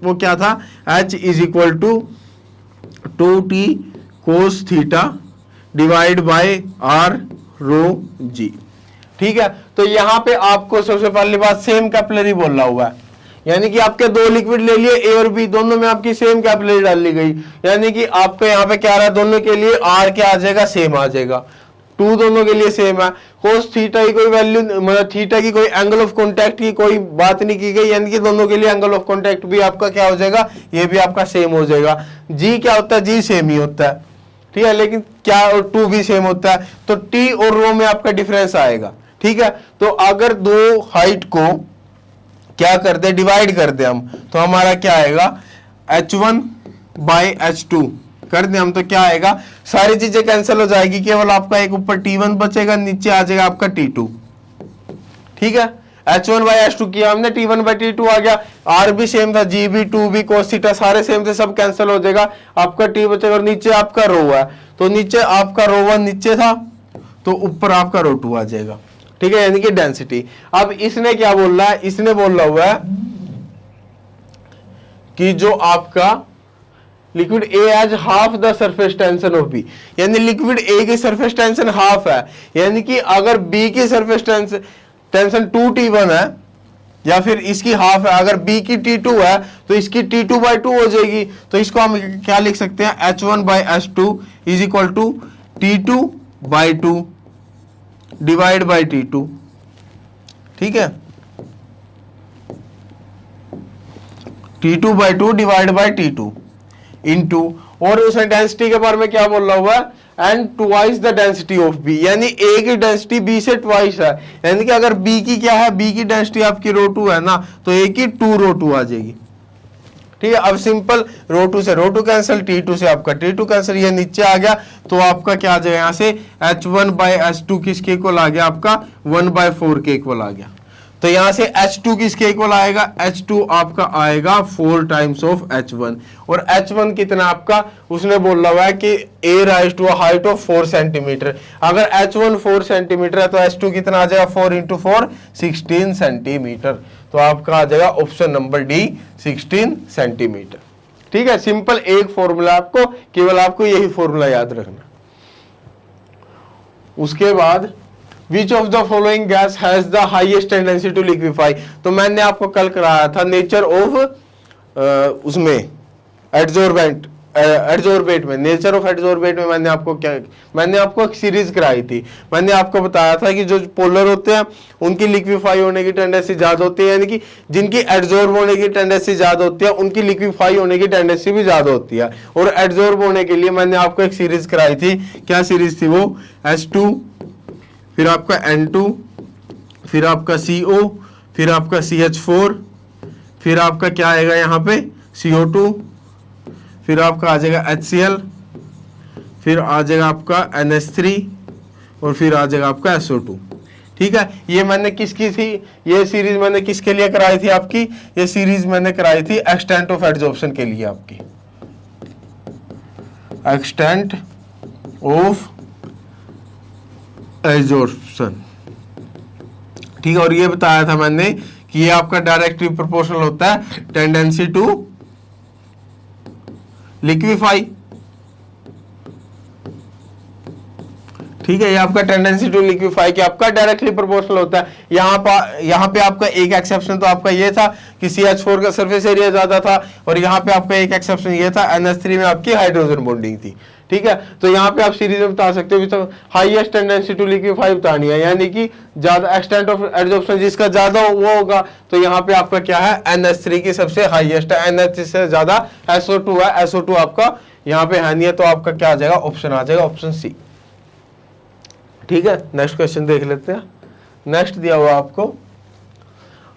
वो क्या था? H is equal to 2t cos theta divide by r rho g। ठीक है, तो यहां पे आपको सबसे पहली बात सेम कैपिलरी बोला हुआ है, यानी कि आपके दो लिक्विड ले लिए A और B, दोनों में आपकी सेम कैपिलरी डाल ली गई। यानी कि आपको यहाँ पे क्या आ रहा है? दोनों के लिए R क्या आ जाएगा? सेम आ जाएगा। 2 दोनों के लिए सेम है। कोस थीटा की कोई वैल्यू, मतलब थीटा की कोई एंगल ऑफ कॉन्टैक्ट की कोई बात नहीं की गई, यानी कि दोनों के लिए एंगल ऑफ कॉन्टैक्ट भी आपका क्या हो जाएगा? ये भी आपका सेम हो जाएगा। G क्या होता है? G सेम ही होता है। ठीक है, लेकिन क्या और 2 भी सेम होता है, तो T और रो में आपका डिफरेंस आएगा। ठीक है, तो अगर दो हाइट को क्या कर दे? डिवाइड कर दे हम, तो हमारा क्या आएगा? H1 बाई H2 कर दे हम, तो क्या आएगा? सारी चीजें कैंसिल हो जाएगी, केवल आपका एक ऊपर T1 बचेगा, नीचे आ जाएगा आपका T2। ठीक है, H1 बाई H2 किया हमने, T1 बाई T2 आ गया। R भी सेम था, G भी, 2 भी, cos थीटा सारे सेम थे, सब कैंसिल हो जाएगा। आपका T बचेगा और नीचे आपका रो है, तो नीचे आपका रो 1 नीचे था, तो ऊपर आपका रो 2 आ जाएगा। ठीक है, यानी कि डेंसिटी। अब इसने क्या बोल रहा है? इसने बोल रहा हुआ है कि जो आपका liquid A has half the surface tension of B, यानी लिक्विड A की सरफेस टेंशन हाफ है, यानी कि अगर B की सरफेस टेंशन 2T1 है या फिर इसकी हाफ है, अगर B की T2 है तो इसकी T2/2 हो जाएगी। तो इसको हम क्या लिख सकते हैं? H1 by H2 is equal to T2/2 divide by T2। ठीक है, T2/2 divide by T2 into, और उस डेंसिटी के बारे में क्या बोल रहा हुआ है? And twice the density of B, यानी A की डेंसिटी B से ट्वाइस है, यानी कि अगर B की क्या है? B की डेंसिटी आपकी रो 2 है ना, तो A की 2 रो 2 आ जाएगी। ठीक है, अब सिंपल रो 2 से रो 2 कैंसिल, T2 से आपका T2 कैंसिल, ये नीचे आ गया, तो आपका क्या आ जाएगा? यहाँ से H1 बाई H2 किसके इक्वल आ गया? आपका 1/4 के इक्वल आ गया। तो यहां से H2 किसके इक्वल आएगा, H2 आपका आएगा 4 टाइम्स ऑफ H1, और H1 कितना आपका उसने बोला हुआ है कि A rise to height of 4 centimetre. अगर H1 4 सेंटीमीटर है तो H2 कितना आ जाएगा, 4 इंटू 4 16 सेंटीमीटर। तो आपका आ जाएगा ऑप्शन नंबर डी 16 सेंटीमीटर। ठीक है, सिंपल एक फॉर्मूला, आपको केवल आपको यही फॉर्मूला याद रखना। उसके बाद which of the following gas has the highest tendency to liquefy. तो मैंने आपको कल कराया था नेचर ऑफ उसमें एडजॉर्बेट में, नेचर ऑफ एडजॉर्बेट में मैंने आपको एक सीरीज कराई थी। मैंने आपको बताया था कि जो पोलर होते हैं उनकी लिक्विफाई होने की टेंडेंसी ज्यादा होती है, यानी कि जिनकी एडजॉर्ब होने की टेंडेंसी ज्यादा होती है उनकी लिक्विफाई होने की टेंडेंसी भी ज्यादा होती है। और एडजॉर्ब होने के लिए मैंने आपको एक सीरीज कराई थी। क्या सीरीज थी वो, H2, फिर आपका N2, फिर आपका CO, फिर आपका CH4, फिर आपका क्या आएगा यहाँ पे CO2, फिर आपका आ जाएगा HCl, फिर आ जाएगा आपका NH3, और फिर आ जाएगा आपका SO2। ठीक है, ये मैंने किसकी थी, ये सीरीज मैंने किसके लिए कराई थी आपकी, ये सीरीज मैंने कराई थी एक्सटेंट ऑफ एडजॉर्प्शन के लिए, आपकी एक्सटेंट ऑफ एडजॉर्प्शन। ठीक है, और ये बताया था मैंने कि ये आपका डायरेक्टली प्रोपोर्शनल होता है टेंडेंसी टू लिक्विफाई। ठीक है, ये आपका टेंडेंसी टू लिक्विफाई कि आपका डायरेक्टली प्रोपोर्शनल होता है। यहाँ पे आपका एक एक्सेप्शन तो आपका ये था कि CH4 का सरफेस एरिया ज्यादा था, और यहाँ पे आपका एक एक्सेप्शन ये था NH3 में आपकी हाइड्रोजन बॉन्डिंग थी। ठीक है, तो यहाँ पे आप सीरीज में बता सकते हो तो हाईएस्ट टेंडेंसी टू लिक्विफाई बतानी है, यानी कि ज्यादा एक्सटेंट ऑफ एडजॉर्प्शन जिसका ज्यादा वो होगा। तो यहाँ पे आपका क्या है, NH3 की सबसे हाईएस्ट है, NH3 से ज्यादा SO2 है, SO2 आपका यहाँ पे है नहीं है, तो आपका क्या आ जाएगा, ऑप्शन आ जाएगा ऑप्शन सी। ठीक है, नेक्स्ट क्वेश्चन देख लेते हैं। नेक्स्ट दिया हुआ आपको,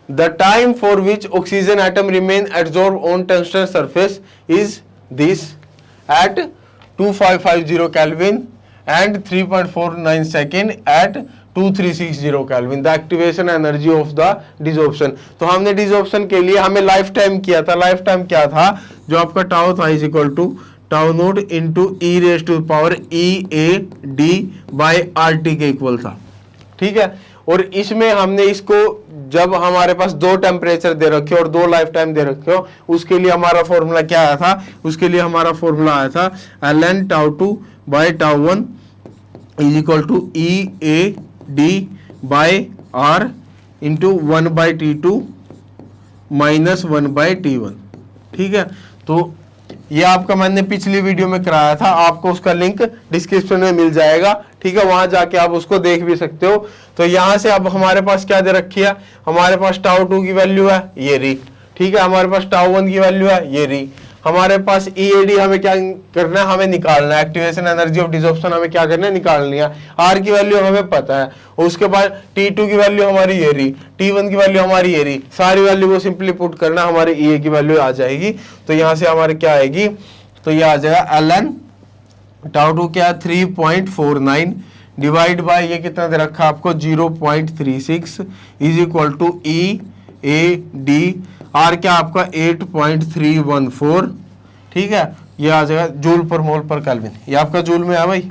the time for which oxygen atom remain absorb on tungsten surface is this eight 2550 Kelvin and 3.49 second at 2360 Kelvin, the activation energy of the desorption। तो हमने डिसऑर्प्शन के लिए हमें लाइफ टाइम किया था, लाइफ टाइम क्या था, जो आपका टाउ था is equal to tau naught into e raise to power EAD by RT के इक्वल था। ठीक है, और इसमें हमने इसको जब हमारे पास दो टेम्परेचर दे रखे हो और दो लाइफ टाइम दे रखे हो, उसके लिए हमारा फॉर्मूला क्या आया था, उसके लिए हमारा फॉर्मूला आया था ln τ2 by τ1 is equal to EAD by R into 1 by T2 minus 1 by T1। ठीक है, तो ये आपका मैंने पिछली वीडियो में कराया था, आपको उसका लिंक डिस्क्रिप्शन में मिल जाएगा। ठीक है, वहां जाके आप उसको देख भी सकते हो। तो यहां से अब हमारे पास क्या दे रखी है, हमारे पास τ2 की वैल्यू है ये री। ठीक है, हमारे पास τ1 की वैल्यू है ये री। हमारे पास EAD हमें क्या करना है, हमें निकालना है, एक्टिवेशन एनर्जी ऑफ डिसऑर्प्शन हमें क्या करना है, निकालनी है। R की वैल्यू हमें पता है, और उसके बाद T2 की वैल्यू हमारी ये रही, T1 की वैल्यू हमारी ये रही, सारी वैल्यू को सिंपली पुट करना, हमारे EA की वैल्यू आ जाएगी। तो यहाँ से हमारे क्या आएगी, तो ये आ जाएगा ln τ2 क्या 3.49 डिवाइड बाय ये कितना दे रखा आपको 0.36 is equal to EAD, R क्या आपका 8.314। ठीक है, ये आ जाएगा जूल पर मोल पर केल्विन, ये आपका जूल में है भाई।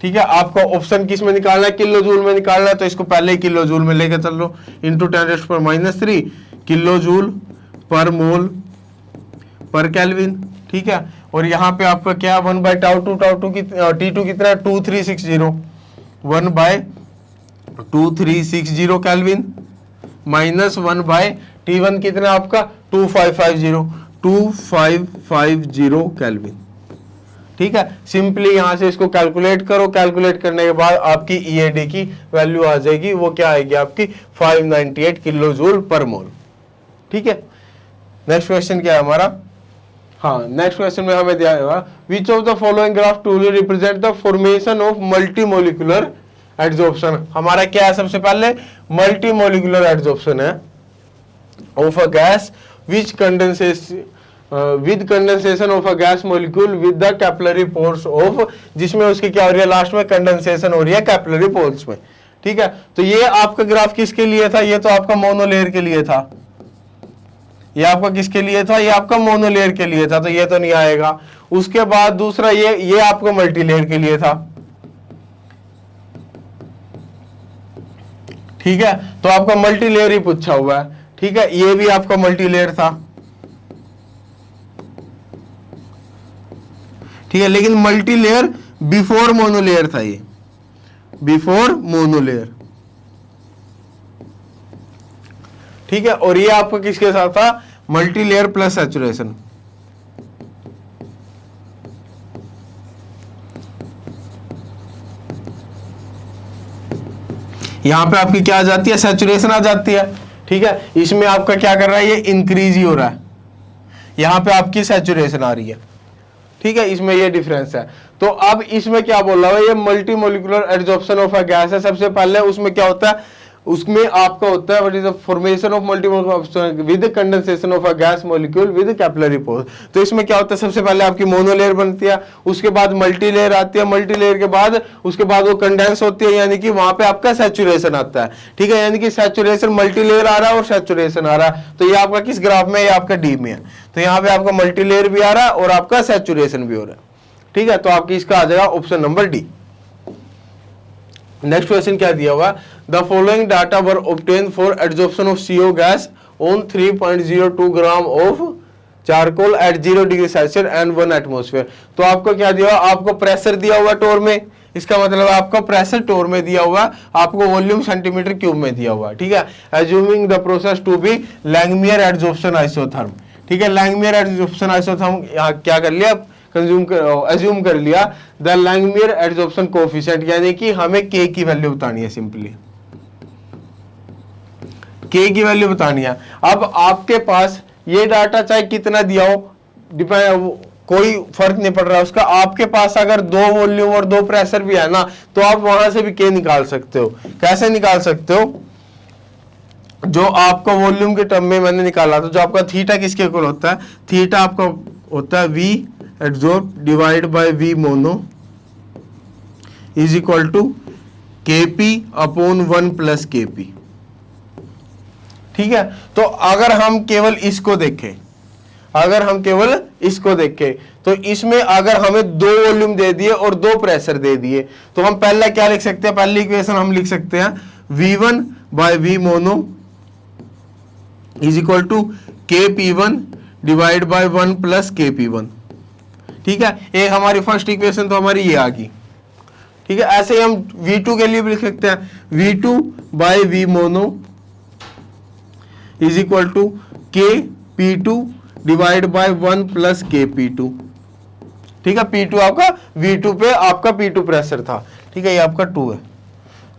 ठीक है, आपका ऑप्शन किस में निकालना है, किलो जूल में निकालना है, तो इसको पहले ही किलो जूल में लेके चल लो, इंटू 10⁻³ किलो जूल पर मोल पर केल्विन। ठीक है, और यहाँ पे आपका क्या 1 बाई τ2, T2 कितना है 2360, 1 bye 2360 kelvin minus 1 bye T1 कितना आपका 2550 केल्विन। ठीक है, सिंपली यहां से इसको कैलकुलेट करो, कैलकुलेट करने के बाद आपकी EAD की वैल्यू आ जाएगी, वो क्या आएगी आपकी 598 किलो जूल पर मोल। ठीक है, नेक्स्ट क्वेश्चन क्या है हमारा, हाँ नेक्स्ट क्वेश्चन में हमें दिया है which of the following graph truly represent the formation of multi molecular adsorption. हमारा क्या है, सबसे पहले मल्टी मोलिकुलर एडजॉर्प्शन है of a gas which condenses with condensation of a gas molecule with the capillary pores of, जिसमें उसकी क्या हो रही है, लास्ट में कंडेंसेशन हो रही है कैपिलरी पोर्स में। ठीक है, तो ये आपका ग्राफ किसके लिए था, ये तो आपका मोनोलेयर के लिए था, ये आपका किसके लिए था, ये आपका मोनोलेयर के लिए था, तो ये तो नहीं आएगा। उसके बाद दूसरा ये आपका मल्टीलेयर के लिए था, ठीक है, तो आपका मल्टीलेयर ही पूछा हुआ है, ठीक है, ये भी आपका मल्टीलेयर था, ठीक है, लेकिन मल्टीलेयर बिफोर मोनोलेयर था, ये बिफोर मोनोलेयर, ठीक है, और ये आपका किसके साथ था, मल्टीलेयर प्लस सैचुरेशन। यहां पे आपकी क्या आ जाती है, सैचुरेशन आ जाती है, ठीक है, इसमें आपका क्या कर रहा है, ये इंक्रीज ही हो रहा है, यहां पे आपकी सैचुरेशन आ रही है, ठीक है, इसमें ये डिफरेंस है। तो अब इसमें क्या बोल रहा है, ये multi molecular adsorption of a gas है। सबसे पहले उसमें क्या होता है, उसमें आपका होता है what is the formation of multiple with condensation of a gas molecule with capillary pores. तो इसमें क्या होता है, सबसे पहले आपकी मोनोलेयर बनती है, उसके बाद मल्टीलेयर आती है, मल्टीलेयर के बाद उसके बाद वो कंडेंस होती है, यानी कि वहां पे आपका सैचुरेशन आता है, ठीक है, यानी कि सैचुरेशन मल्टीलेयर आ रहा है और सैचुरेशन आ रहा है। तो ये आपका किस ग्राफ में, ये आपका डी में है, तो यहाँ पे आपका मल्टीलेयर भी आ रहा है और आपका सैचुरेशन भी हो रहा है, ठीक है, तो आपकी इसका आ जाएगा option number D. Next question क्या दिया हुआ, the following data were obtain for adsorption of CO gas on 3.02 gram of charcoal at 0 degree Celsius and 1 atmosphere. तो आपको क्या दिया हुआ, आपको प्रेशर दिया हुआ टोर में, इसका मतलब आपका प्रेशर टोर में दिया हुआ, आपको वॉल्यूम सेंटीमीटर क्यूब में दिया हुआ, ठीक है, assuming the process to be Langmuir adsorption isotherm, ठीक है, लैंगमियर एडजॉर्प्शन आइसोथर्म क्या कर लिया, एज्यूम कर लिया द लैंगमियर एडजॉर्प्शन कोएफिशिएंट, यानी कि हमें K की वैल्यू बतानी है, सिंपली K की वैल्यू बतानी है। अब आपके पास ये डाटा चाहे कितना दिया हो, कोई फर्क नहीं पड़ रहा उसका, आपके पास अगर 2 वॉल्यूम और 2 प्रेशर भी है ना, तो आप वहां से भी K निकाल सकते हो। कैसे निकाल सकते हो, जो आपका वॉल्यूम के टर्म में मैंने निकाला था, जो आपका थीटा किसके इक्वल होता है, थीटा आपका होता है V adsorb divide by V mono is equal to KP upon 1 plus KP, ठीक है। तो अगर हम केवल इसको देखें, अगर हम केवल इसको देखें, तो इसमें अगर हमें 2 वॉल्यूम दे दिए और 2 प्रेशर दे दिए, तो हम पहला क्या लिख सकते हैं, पहली इक्वेशन हम लिख सकते हैं V1 by V mono is equal to KP1 divide by 1 plus KP1, ठीक है। एक हमारी फर्स्ट इक्वेशन तो हमारी ये आ गई, ठीक है। ऐसे ही हम V2 के लिए भी लिख सकते हैं V2 by V mono is equal to KP2 divide by 1 plus KP2, ठीक है। P2 आपका V2 पे आपका P2 प्रेशर था, ठीक है, ये आपका 2 है,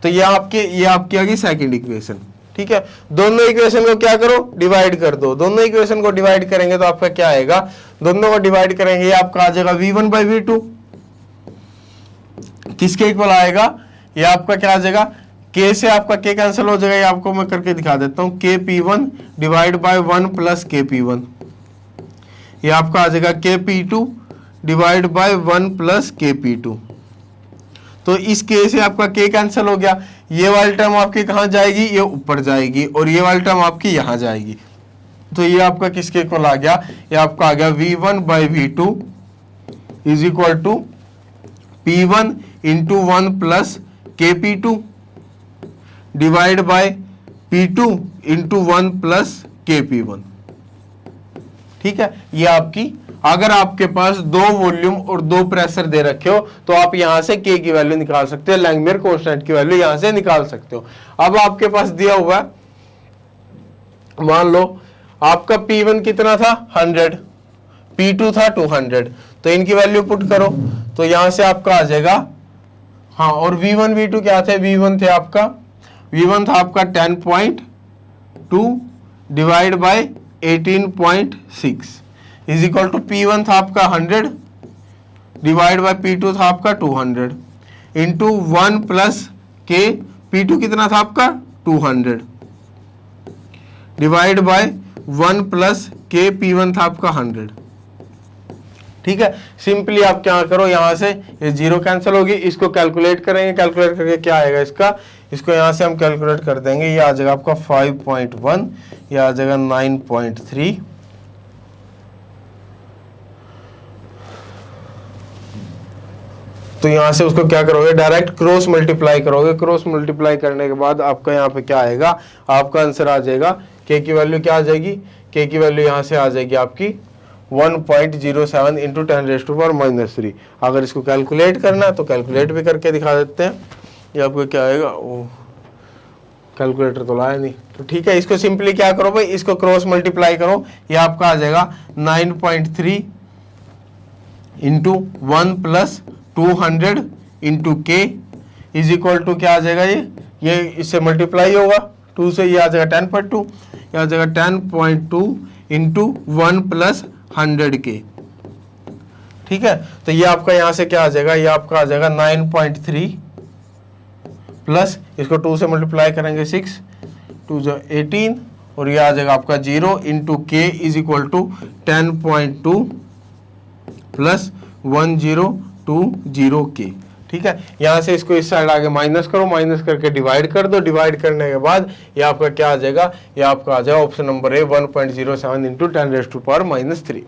तो ये आपकी आ गई सेकेंड इक्वेशन, ठीक है। दोनों इक्वेशन को क्या करो, डिवाइड कर दो, दोनों इक्वेशन को डिवाइड करेंगे तो आपका क्या आएगा, दोनों को डिवाइड करेंगे, ये आपका आ जाएगा V1 बाई V2, किसके इक्वल आएगा, ये आपका क्या आ जाएगा, K से आपका K कैंसिल हो जाएगा, ये आपको मैं करके दिखा देता हूं, KP1 divide by 1 plus KP1, ये आपका आ जाएगा KP2 divide by 1 plus KP2। तो इस K से आपका K कैंसिल हो गया, ये वाली टर्म आपकी कहाँ जाएगी, ये ऊपर जाएगी, और ये वाली टर्म आपकी यहाँ जाएगी, तो ये आपका किसके इक्वल आ गया, ये आपका आ गया V1 by V2 is equal to P1 into 1 plus KP2 divide by P2 into 1 plus KP1, ठीक है। ये आपकी, अगर आपके पास 2 वॉल्यूम और 2 प्रेशर दे रखे हो, तो आप यहां से K की वैल्यू निकाल सकते हो, लैंगमियर कांस्टेंट की वैल्यू यहां से निकाल सकते हो। अब आपके पास दिया हुआ है, मान लो आपका P1 कितना था 100, P2 था 200, तो इनकी वैल्यू पुट करो, तो यहां से आपका आ जाएगा, हाँ, और V1 V2 क्या थे, V1 थे आपका, V1 था आपका 10.2 divide by 18.6 is equal to P1 था आपका 100 डिवाइड बाय P2 था आपका 200 इंटू 1 प्लस K, P2 कितना था आपका 200 divide by 1 plus K, P1 था आपका 100, ठीक है। सिंपली आप क्या करो, यहां से ये 0 कैंसिल होगी, इसको कैलकुलेट करेंगे, कैलकुलेट करके क्या आएगा, इसको यहाँ से हम कैलकुलेट कर देंगे, ये आ जाएगा आपका 5.1, ये आ जाएगा 9.3, तो यहाँ से उसको क्या करोगे, डायरेक्ट क्रॉस मल्टीप्लाई करोगे। क्रॉस मल्टीप्लाई करने के बाद आपका यहाँ पे क्या आएगा, आपका आंसर आ जाएगा, के की वैल्यू क्या आ जाएगी, के की वैल्यू यहाँ से आ जाएगी आपकी 1.07 इंटू 10⁻³ अगर इसको कैलकुलेट करना है तो कैलकुलेट भी करके दिखा देते हैं। ये आपको क्या आएगा, ओ कैलकुलेटर तो लाया नहीं, तो ठीक है, इसको सिंपली क्या करो भाई, इसको क्रॉस मल्टीप्लाई करो, ये आपका आ जाएगा 9.3 इंटू 1 प्लस 200 इंटू के इज इक्वल टू क्या आ जाएगा, ये इससे मल्टीप्लाई होगा 2 से, ये आ जाएगा 10.2, ये आ जाएगा 10.2 इंटू 1 प्लस 100 के। ठीक है, तो ये आपका यहाँ से क्या आ जाएगा, ये आपका आ जाएगा 9.3 प्लस इसको 2 से मल्टीप्लाई करेंगे 6, 2 जो 18, और ये आ जाएगा आपका 0 इंटू के इज इक्वल टू 10.2 प्लस 1020 के। ठीक है, यहाँ से इसको इस साइड आगे माइनस करो, माइनस करके डिवाइड कर दो, डिवाइड करने के बाद ये आपका क्या आ जाएगा, ये आपका आ जाएगा ऑप्शन नंबर ए 1.07 इंटू 10⁻⁻3।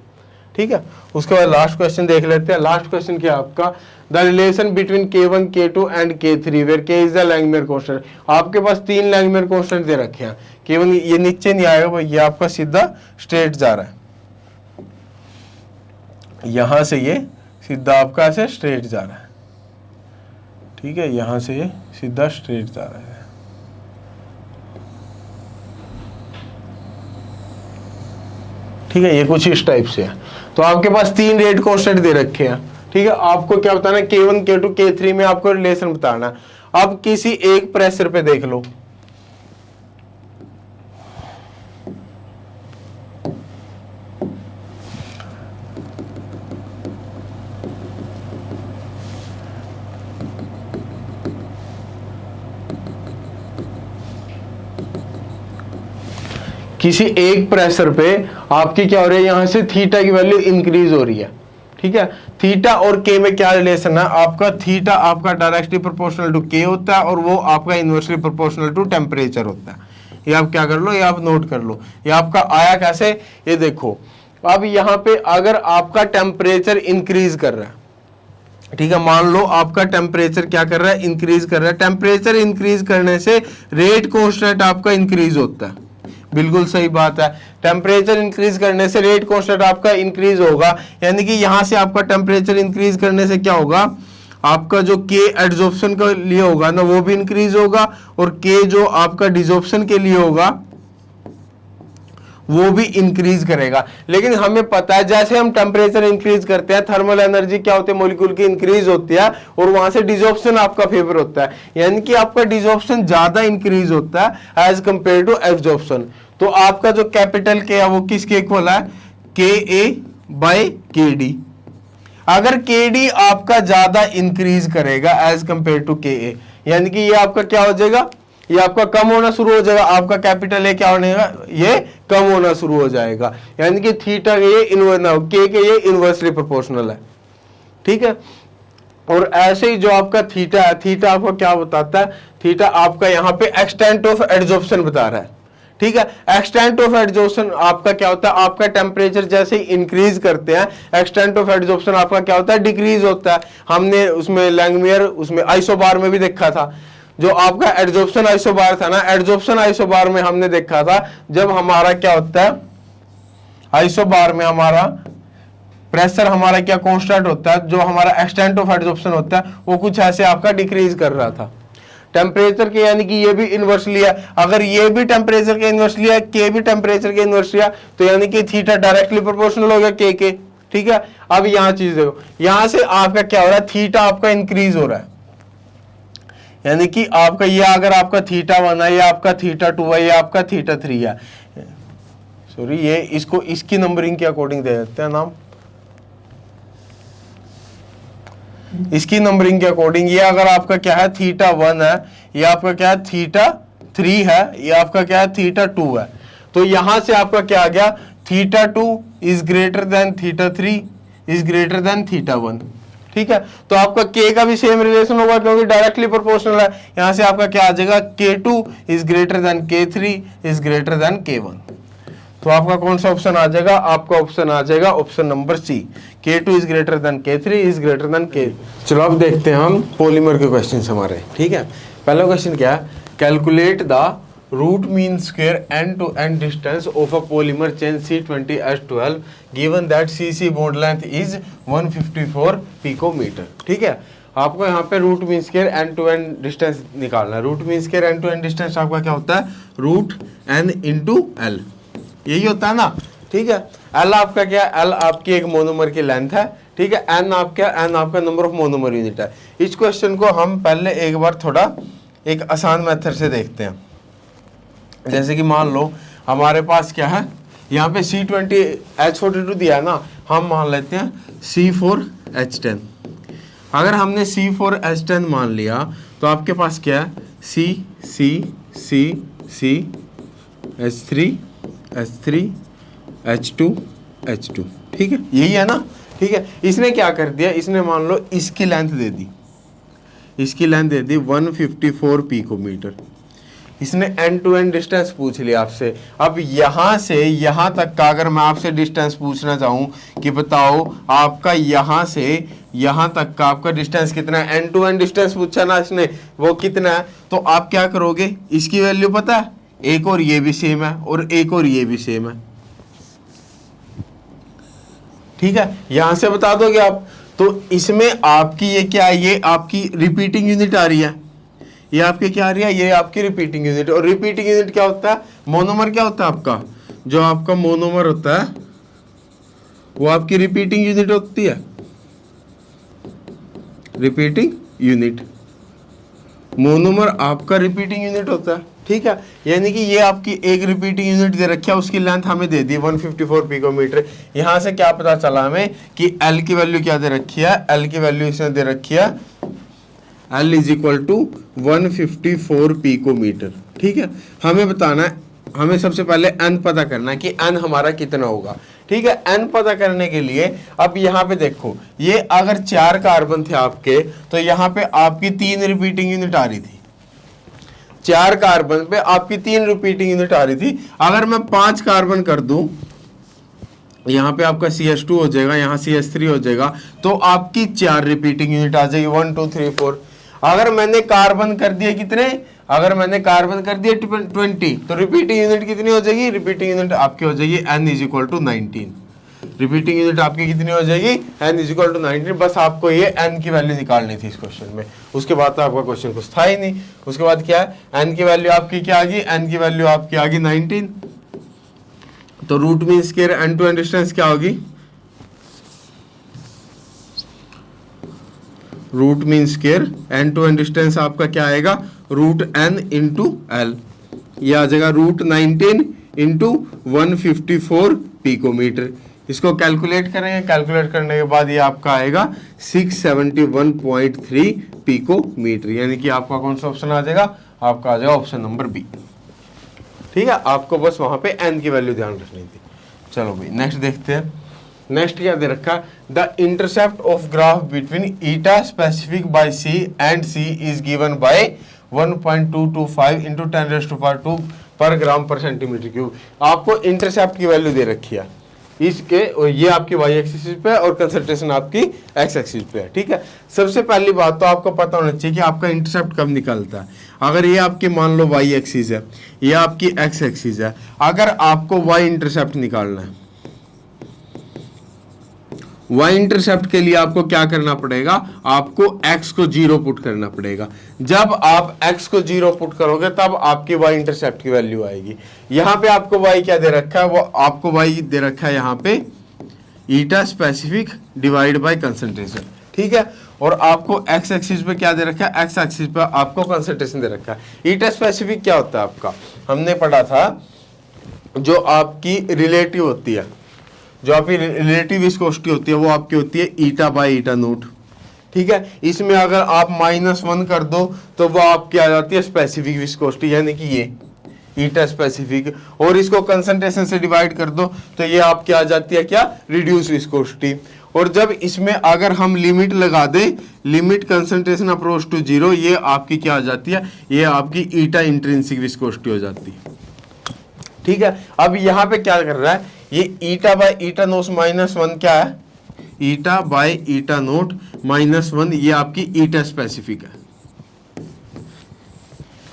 ठीक है, उसके बाद लास्ट क्वेश्चन देख लेते हैं। लास्ट क्वेश्चन क्या है आपका, the relation between K1, K2 and K3 where K is the Langmuir constant. आपके पास 3 लैंगमियर कांस्टेंट दे रखे हैं, K1 ये नीचे नहीं आएगा भाई, ये आपका सीधा स्ट्रेट जा रहा है, यहां से ये सीधा आपका ऐसे स्ट्रेट जा रहा है। ठीक है, यहां से ये सीधा स्ट्रेट जा रहा है। ठीक है, ये कुछ इस टाइप से है। तो आपके पास 3 रेट कांस्टेंट दे रखे हैं। ठीक है, आपको क्या बताना है, K1, K2, K3 में आपको रिलेशन बताना है। अब किसी एक प्रेशर पे देख लो, किसी एक प्रेशर पे आपकी क्या हो रही है, यहां से थीटा की वैल्यू इंक्रीज हो रही है। ठीक है, थीटा और के में क्या रिलेशन है आपका, थीटा आपका डायरेक्टली प्रोपोर्शनल टू के होता है और वो आपका इनवर्सली प्रोपोर्शनल टू टेम्परेचर होता है। ये आप क्या कर लो, ये आप नोट कर लो। ये आपका आया कैसे, ये देखो, अब यहाँ पे अगर आपका टेम्परेचर इंक्रीज कर रहा है, ठीक है, मान लो आपका टेम्परेचर क्या कर रहा है, इंक्रीज कर रहा है। टेम्परेचर इंक्रीज करने से रेट कांस्टेंट आपका इंक्रीज होता है, बिल्कुल सही बात है। टेम्परेचर इंक्रीज करने से रेट कांस्टेंट आपका इंक्रीज होगा, यानी कि यहां से आपका टेम्परेचर इंक्रीज करने से क्या होगा, आपका जो के एडजॉर्प्शन के लिए होगा ना वो भी इंक्रीज होगा, और के जो आपका डिसॉर्प्शन के लिए होगा वो भी इंक्रीज करेगा। लेकिन हमें पता है जैसे हम टेम्परेचर इंक्रीज करते हैं, थर्मल एनर्जी क्या होती है, मॉलिक्यूल की इंक्रीज होती है, और वहां से डिसॉर्प्शन आपका फेवर होता है, यानी कि आपका डिसॉर्प्शन ज्यादा इंक्रीज होता है एज कंपेयर टू एब्जॉर्प्शन। तो आपका जो कैपिटल के है वो किसके इक्वल है, के ए बाय के डी। अगर के डी आपका ज्यादा इंक्रीज करेगा एज कंपेयर टू के ए, यानी कि ये आपका क्या हो जाएगा, ये आपका कम होना शुरू हो जाएगा। आपका कैपिटल ए क्या होने का, ये कम होना शुरू हो जाएगा, यानी कि थीटा ये के ये इनवर्सली प्रोपोर्शनल है। ठीक है, और ऐसे ही जो आपका थीटा है, थीटा आपको क्या बताता है, थीटा आपका यहाँ पे एक्सटेंट ऑफ एडजॉर्प्शन बता रहा है। ठीक है, एक्सटेंट ऑफ एडजॉर्प्शन आपका क्या होता है, आपका टेम्परेचर जैसे ही इंक्रीज करते हैं, एक्सटेंट ऑफ एडजॉर्प्शन आपका क्या होता है, डिक्रीज होता है। हमने उसमें लैंगमियर उसमें आइसोबार में भी देखा था, जो आपका एडजॉर्प्शन आइसोबार था ना, एडजॉर्प्शन आइसोबार में हमने देखा था जब हमारा क्या होता है, आइसोबार में हमारा प्रेशर हमारा क्या कांस्टेंट होता है, जो हमारा एक्सटेंट ऑफ एडजॉर्प्शन होता है वो कुछ ऐसे आपका डिक्रीज कर रहा था टेम्परेचर के, यानी कि ये भी इनवर्सली है। अगर ये भी टेम्परेचर के इनवर्सली है, के भी टेम्परेचर के इनवर्सली है, तो यानी कि थीटा डायरेक्टली प्रोपोर्शनल हो गया के। ठीक है, अब यहाँ चीज देखो, यहां से आपका क्या हो रहा है, थीटा आपका इंक्रीज हो रहा है, यानी कि आपका ये अगर आपका थीटा 1 है, ये आपका थीटा 2 है, ये आपका थीटा 3 है, सॉरी ये इसको इसकी नंबरिंग के अकॉर्डिंग दे देते हैं नाम, इसकी नंबरिंग के अकॉर्डिंग। ये अगर आपका क्या है थीटा 1 है, ये आपका क्या है थीटा 3 है, ये आपका क्या है थीटा 2 है, तो यहां से आपका क्या आ गया, theta 2 is greater then theta 3 is greater then theta 1। ठीक है। तो आपका K का भी सेम रिलेशन होगा क्योंकि डायरेक्टली प्रोपोर्शनल है। यहाँ से आपका क्या आ जाएगा, K2 is greater than K3 is greater then K1। तो आपका कौन सा ऑप्शन आ जाएगा, आपका ऑप्शन आ जाएगा option number C, K2 is greater than K3 is greater than K। चलो अब देखते हैं हम पॉलीमर के क्वेश्चन हमारे, ठीक है। पहला क्वेश्चन क्या है, calculate the root mean square end to end distance of a polymer chain C20H12 given that CC bond length is 154 picometre, ठीक है। आपको यहाँ पे root mean square end to end distance निकालना है। Root mean square end to end distance आपका क्या होता है, रूट n इंटू एल, यही होता है ना, ठीक है। एल आपका क्या है, एल आपकी एक मोनोमर की लेंथ है, ठीक है। एन आपका नंबर ऑफ मोनोमर यूनिट है। इस क्वेश्चन को हम पहले एक बार थोड़ा एक आसान मेथड से देखते हैं। जैसे कि मान लो हमारे पास क्या है, यहाँ पे C20H42 दिया है ना, हम मान लेते हैं C4H10। अगर हमने C4H10 मान लिया तो आपके पास क्या है, C H3 H2 H2, ठीक है, यही है ना, ठीक है। इसने क्या कर दिया, इसने मान लो इसकी लेंथ दे दी, 154 पिकोमीटर। इसने एंड टू एंड डिस्टेंस पूछ लिया आपसे। अब यहाँ से यहाँ तक का अगर मैं आपसे डिस्टेंस पूछना चाहूँ कि बताओ आपका यहाँ से यहाँ तक का आपका डिस्टेंस कितना है, एंड टू एंड डिस्टेंस पूछा ना इसने, वो कितना है, तो आप क्या करोगे, इसकी वैल्यू पता है, एक और ये भी सेम है और एक और ये भी सेम है, ठीक है, यहां से बता दोगे आप। तो इसमें आपकी ये क्या है, ये आपकी रिपीटिंग यूनिट आ रही है, ये आपकी क्या आ रही है, ये आपकी रिपीटिंग यूनिट। और रिपीटिंग यूनिट क्या होता है, मोनोमर क्या होता है आपका, जो आपका मोनोमर होता है वो आपकी रिपीटिंग यूनिट होती है, रिपीटिंग यूनिट, मोनोमर आपका रिपीटिंग यूनिट होता है, ठीक है। यानी कि ये आपकी एक रिपीटिंग यूनिट दे रखी है, उसकी लेंथ हमें दे दी 154 पिकोमीटर। यहाँ से क्या पता चला हमें कि L की वैल्यू क्या दे रखी है, L की वैल्यू इसने दे रखी है L is equal to 154 picometre, ठीक है। हमें बताना है, हमें सबसे पहले n पता करना है कि n हमारा कितना होगा, ठीक है। n पता करने के लिए अब यहाँ पे देखो, ये अगर 4 कार्बन थे आपके तो यहाँ पे आपकी 3 रिपीटिंग यूनिट आ रही थी, 4 कार्बन पे आपकी 3 रिपीटिंग यूनिट आ रही थी। अगर मैं 5 कार्बन कर दूं, यहाँ पे आपका CH2 हो जाएगा, यहाँ CH3 हो जाएगा, तो आपकी 4 रिपीटिंग यूनिट आ जाएगी, 1 2 3 4। अगर मैंने कार्बन कर दिए कितने, अगर मैंने कार्बन कर दिए 20, तो रिपीटिंग यूनिट कितनी हो जाएगी, रिपीटिंग यूनिट आपकी हो जाएगी n is equal to 19। Repeating unit आपकी कितनी हो जाएगी, n इज इक्वल टू 19। बस आपको ये n की वैल्यू निकालनी थी इस क्वेश्चन में, उसके बाद तो आपका क्वेश्चन कुछ था ही नहीं। उसके बाद क्या है, n की वैल्यू आपकी क्या आ गई, n की वैल्यू आपकी आ गई 19। तो root mean square end to end distance क्या होगी, root mean square end to end distance आपका क्या आएगा, रूट n इंटू एल, ये आ जाएगा रूट 19 इंटू 154 पिकोमीटर। इसको कैलकुलेट करेंगे, कैलकुलेट करने के बाद ये आपका आएगा 671.3 पिकोमीटर, यानी कि आपका कौन सा ऑप्शन आ जाएगा, आपका आ जाएगा ऑप्शन नंबर बी, ठीक है। आपको बस वहां पे n की वैल्यू ध्यान रखनी थी। चलो भाई नेक्स्ट देखते हैं। नेक्स्ट क्या दे रखा, the intercept of graph between eta specific by C and C is given by 1.225 into 10⁻²पर ग्राम पर सेंटीमीटर क्यूब। आपको इंटरसेप्ट की वैल्यू दे रखी है इसके, और ये आपकी y एक्सिस पे है और कंसंट्रेशन आपकी x एक्सिस पे है, ठीक है। सबसे पहली बात तो आपको पता होना चाहिए कि आपका इंटरसेप्ट कब निकलता है। अगर ये आपकी मान लो y एक्सिस है, ये आपकी x एक्सिस है, अगर आपको y इंटरसेप्ट निकालना है, y इंटरसेप्ट के लिए आपको क्या करना पड़ेगा, आपको x को 0 पुट करना पड़ेगा। जब आप x को 0 पुट करोगे तब आपकी y इंटरसेप्ट की वैल्यू आएगी। यहाँ पे आपको y क्या दे रखा है, वो आपको y दे रखा है यहाँ पे ईटा स्पेसिफिक डिवाइड बाय कंसंट्रेशन, ठीक है। और आपको x एक्सिस पे क्या दे रखा है, x एक्सिस पे आपको कंसंट्रेशन दे रखा है। ईटा स्पेसिफिक क्या होता है आपका, हमने पढ़ा था, जो आपकी रिलेटिव होती है, जो आपकी रिलेटिव विस्कोसिटी होती है वो आपकी होती है ईटा बाय ईटा नोट, ठीक है। इसमें अगर आप -1 कर दो तो वो आपकी आ जाती है स्पेसिफिक विस्कोसिटी, यानी कि ये ईटा स्पेसिफिक, और इसको कंसंट्रेशन से डिवाइड कर दो तो ये आपकी आ जाती है क्या, रिड्यूस विस्कोसिटी। और जब इसमें अगर हम लिमिट लगा दें, limit concentration approach to zero, ये आपकी क्या आ जाती है, ये आपकी ईटा इंट्रिंसिक विस्कोसिटी हो जाती है। ठीक है, अब यहाँ पे क्या कर रहा है, ये ईटा बाय ईटा नोट -1 क्या है, ईटा बाय ईटा नोट -1, ये आपकी ईटा स्पेसिफिक है।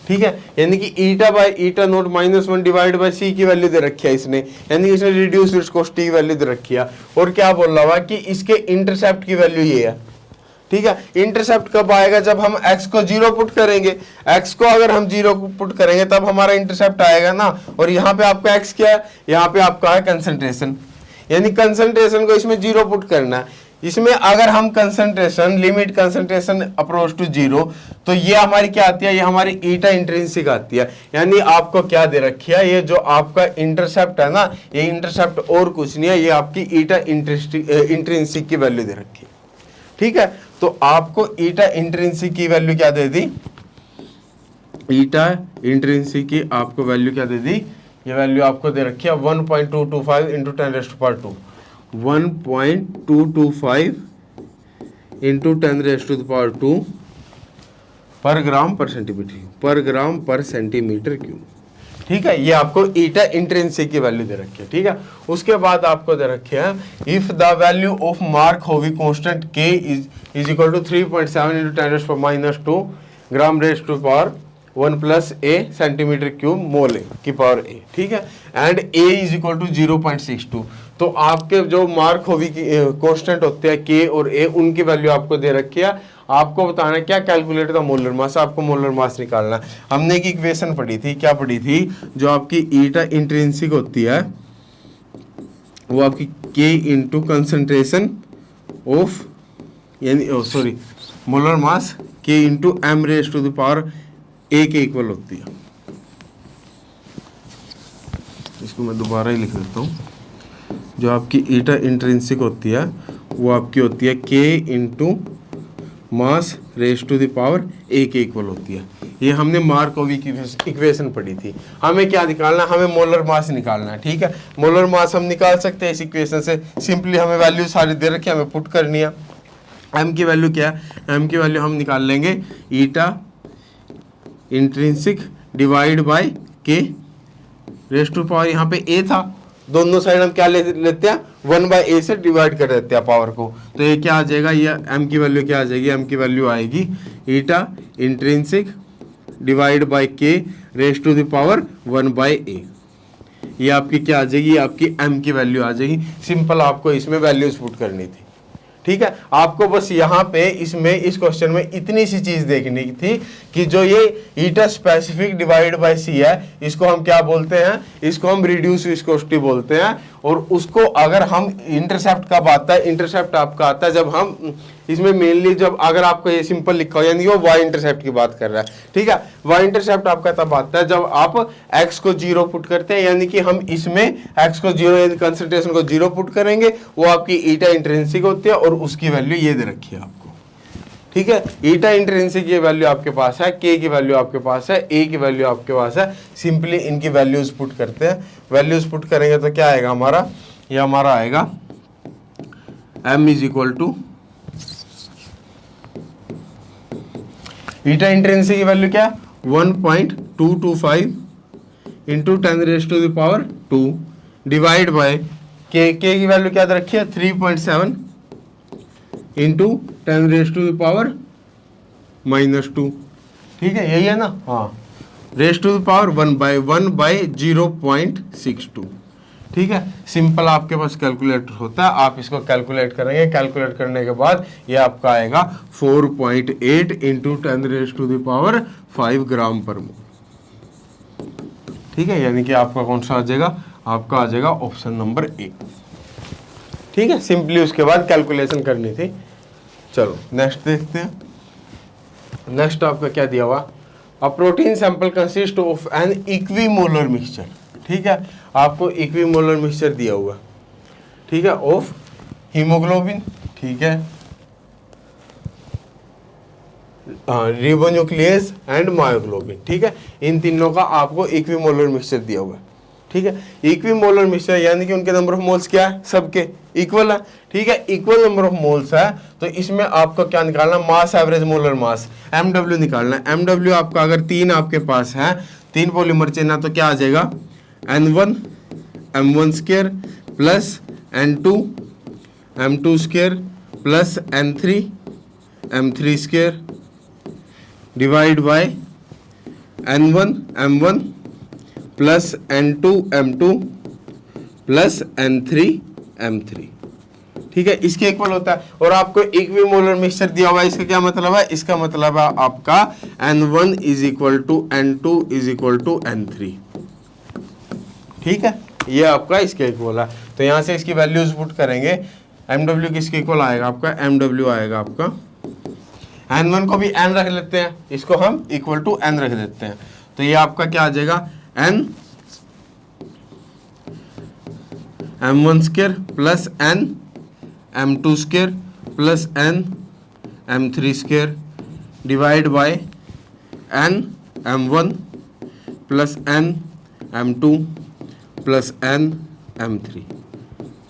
ठीक है, यानी कि eta by eta naught -1 divide by C की वैल्यू दे रखी है इसने, यानी इसने रिड्यूस विस्कोसिटी की वैल्यू दे रखी है। और क्या बोल रहा हुआ कि इसके इंटरसेप्ट की वैल्यू ये है। ठीक है, इंटरसेप्ट कब आएगा, जब हम x को 0 पुट करेंगे, x को अगर हम 0 पुट करेंगे तब हमारा इंटरसेप्ट आएगा ना। और यहाँ पे आपका x क्या है, यहाँ पे आपका है कंसंट्रेशन, यानी कंसंट्रेशन को इसमें 0 पुट करना है। इसमें अगर हम concentration, limit concentration approach to 0, तो ये हमारी क्या आती है, ये हमारी ईटा इंट्रिंसिक आती है। यानी आपको क्या दे रखी है, ये जो आपका इंटरसेप्ट है ना, ये इंटरसेप्ट और कुछ नहीं है, ये आपकी ईटा इंट्रिंसिक की वैल्यू दे रखी है। ठीक है, तो आपको ईटा इंट्रिंसिक की वैल्यू क्या दे दी, ईटा इंट्रिंसिक की आपको वैल्यू क्या दे दी, ये वैल्यू आपको दे रखी है 1.225 इंटू 10⁻², 1.225 इंटू 10⁻² पर ग्राम पर सेंटीमीटर क्यूब, पर ग्राम पर सेंटीमीटर क्यूब। ठीक है, ये आपको ईटा इंट्रिंसिक की वैल्यू दे रखी है। ठीक है, उसके बाद आपको दे रखे हैं इफ द वैल्यू ऑफ मार्कोवी constant k is equal to 3.7 into 10⁻² gram raised to power 1 plus a centimetre cube mole की पावर a। ठीक है, and a is equal to 0.62, तो आपके जो मार्कोवी की कांस्टेंट होते हैं k और a, उनकी वैल्यू आपको दे रखी है। आपको बताना क्या, कैलकुलेट द मोलर मास, आपको मोलर मास निकालना है। हमने एक इक्वेशन पढ़ी थी, क्या पढ़ी थी, जो आपकी ईटा इंट्रिंसिक होती है वो आपकी k इंटू कंसंट्रेशन ऑफ, यानी sorry molar mass k into m raised to the power a के इक्वल होती है। इसको मैं दोबारा ही लिख देता हूँ। जो आपकी ईटा इंट्रिंसिक होती है वो आपकी होती है k into mass raised to the power a के इक्वल होती है। ये हमने मार्कोवी की इक्वेशन पढ़ी थी। हमें क्या निकालना है, हमें मोलर मास निकालना है। ठीक है, मोलर मास हम निकाल सकते हैं इस इक्वेशन से, सिंपली हमें वैल्यू सारी दे रखी है, हमें पुट करनी है। m की वैल्यू क्या है, m की वैल्यू हम निकाल लेंगे eta intrinsic divide by k raised to power, यहाँ पे a था, दोनों साइड हम क्या लेते हैं, 1/a से डिवाइड कर देते हैं पावर को, तो ये क्या आ जाएगा, ये m की वैल्यू क्या आ जाएगी, m की वैल्यू आएगी eta intrinsic divide by k raised to the power 1/a। ये आपकी क्या आ जाएगी, ये आपकी m की वैल्यू आ जाएगी। सिंपल आपको इसमें वैल्यूज पुट करनी थी। ठीक है, आपको बस यहाँ पे इसमें इस क्वेश्चन में इतनी सी चीज देखनी थी कि जो ये ईटा स्पेसिफिक डिवाइड बाय सी है, इसको हम क्या बोलते हैं, इसको हम रिड्यूस विस्कोसिटी बोलते हैं। और उसको अगर हम इंटरसेप्ट कब आता है, इंटरसेप्ट आपका आता है जब हम इसमें मेनली, जब अगर आपको ये सिंपल लिखा हो, यानी वो वाई इंटरसेप्ट की बात कर रहा है। ठीक है, वाई इंटरसेप्ट आपका तब आता है जब आप x को 0 पुट करते हैं, यानी कि हम इसमें x को 0 यानी कंसंट्रेशन को 0 पुट करेंगे, वो आपकी ईटा इंट्रिंसिक होती है और उसकी वैल्यू ये दे रखी है आपको। ठीक है, ईटा इंट्रिंसिक की वैल्यू आपके पास है, k की वैल्यू आपके पास है, a की वैल्यू आपके पास है। सिंपली इनकी वैल्यूज पुट करते हैं, वैल्यूज पुट करेंगे तो क्या आएगा हमारा, ये हमारा आएगा m is equal to eta intrinsic की वैल्यू क्या, 1.225 इंटू 10⁻² डिवाइड बाय k की वैल्यू क्या दे रखी है, 3.7 इंटू 10⁻²। ठीक है, यही है ना, हाँ, रेज़्ड टू द पावर 1/0.62। ठीक है, सिंपल आपके पास कैलकुलेटर होता है, आप इसको कैलकुलेट करेंगे, कैलकुलेट करने के बाद ये आपका आएगा 4.8 इंटू 10⁻5 ग्राम पर मोल। ठीक है, यानी कि आपका कौन सा आ जाएगा, आपका आ जाएगा ऑप्शन नंबर ए। ठीक है, सिंपली उसके बाद कैलकुलेशन करनी थी। चलो नेक्स्ट देखते हैं। नेक्स्ट आपका क्या दिया हुआ, a protein sample consist of an equimolar mixture. ठीक है, आपको इक्विमोलर मिक्सचर दिया हुआ, ठीक है, ऑफ हीमोग्लोबिन, ठीक है, रिबोन्यूक्लियस एंड मायोग्लोबिन। ठीक है, इन तीनों का आपको इक्विमोलर मिक्सचर दिया हुआ है। ठीक है। इक्विमोलर मिक्सचर यानी कि उनके नंबर ऑफ मोल्स क्या है, सबके इक्वल है, ठीक है, इक्वल नंबर ऑफ मोल्स है, तो इसमें आपको क्या निकालना, मास एवरेज मोलर मास MW निकालना है। MW आपका अगर 3 आपके पास है, 3 पॉलीमर चेन है, तो क्या आ जाएगा N1 M1 square plus N2 M2 square plus N3 M3 square divide bye N1 M1 plus N2 M2 plus N3 M3, ठीक है, इसके इक्वल होता है। और आपको इक्विमोलर मिक्सचर दिया हुआ है, इसका क्या मतलब है, इसका मतलब है आपका N1 is equal to N2 is equal to N3, ठीक है, ये आपका इसके इक्वल है। तो यहाँ से इसकी वैल्यूज पुट करेंगे, MW किसके इक्वल आएगा आपका, MW आएगा आपका N1 को भी N रख लेते हैं, इसको हम इक्वल टू N रख देते हैं, तो ये आपका क्या आ जाएगा N M1 square plus N M2 square plus N M3 square divide bye N M1 plus N M2 plus N M3,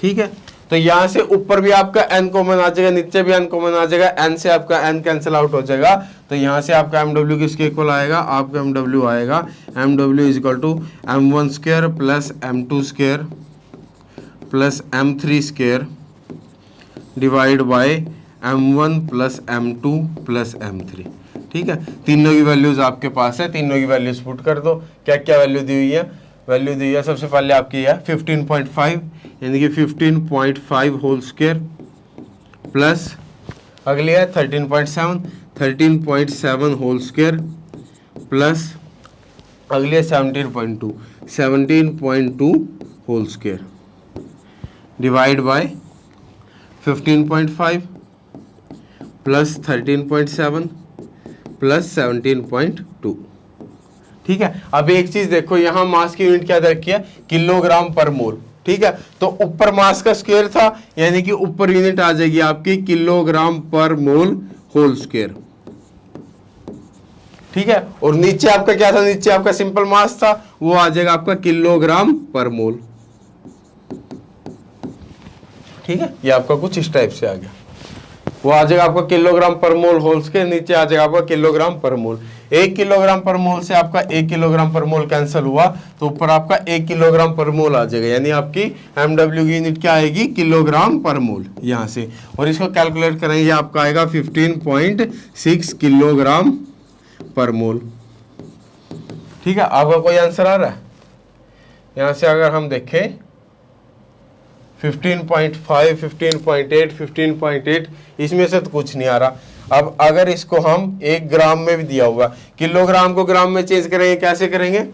ठीक है। तो यहाँ से ऊपर भी आपका n कॉमन आ जाएगा, नीचे भी n कॉमन आ जाएगा, n से आपका n कैंसिल आउट हो जाएगा, तो यहाँ से आपका MW किसके इक्वल आएगा, आपका MW आएगा MW is equal to M1 square plus M2 square plus M3 square divide by M1 plus M2 plus M3, ठीक है। तीनों की वैल्यूज आपके पास है, तीनों की वैल्यूज पुट कर दो। क्या क्या वैल्यू दी हुई है, वैल्यू दी है सबसे पहले आपकी है 15.5 यानी कि 15.5 होल स्क्वायर प्लस अगली है 13.7 होल स्क्वायर प्लस अगली है 17.2 whole square divide by 15.5 plus 13.7 plus 17.2, ठीक है। अब एक चीज देखो, यहाँ मास की यूनिट क्या रखी है, किलोग्राम पर मोल, ठीक है। तो ऊपर मास का स्क्वायर था यानी कि ऊपर यूनिट आ जाएगी आपकी किलोग्राम पर मोल होल स्क्वायर, ठीक है। और नीचे आपका क्या था, नीचे आपका सिंपल मास था, वो आ जाएगा आपका किलोग्राम पर मोल, ठीक है। ये आपका कुछ इस टाइप से आ गया, वो आ जाएगा आपका किलोग्राम पर मोल होल स्क्वायर, नीचे आ जाएगा आपका किलोग्राम पर मोल। 1 किलोग्राम पर मोल से आपका 1 किलोग्राम पर मोल कैंसिल हुआ, तो ऊपर आपका 1 किलोग्राम पर मोल आ जाएगा, यानी आपकी MW की यूनिट क्या आएगी, किलोग्राम पर मोल यहाँ से। और इसको कैलकुलेट करेंगे, आपका आएगा 15.6 किलोग्राम पर मोल, ठीक है। आपका कोई आंसर आ रहा है यहाँ से, अगर हम देखें 15.5, 15.8, 15.8, इसमें से तो कुछ नहीं आ रहा। अब अगर इसको हम 1 ग्राम में भी दिया हुआ, किलोग्राम को ग्राम में चेंज करेंगे, कैसे करेंगे,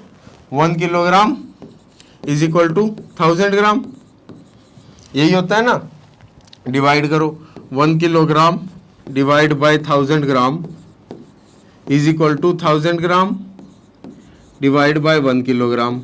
1 kilogram is equal to 1000 gram, यही होता है ना, डिवाइड करो 1 kilogram divide by 1000 gram is equal to 1000 gram divide by 1 kilogram,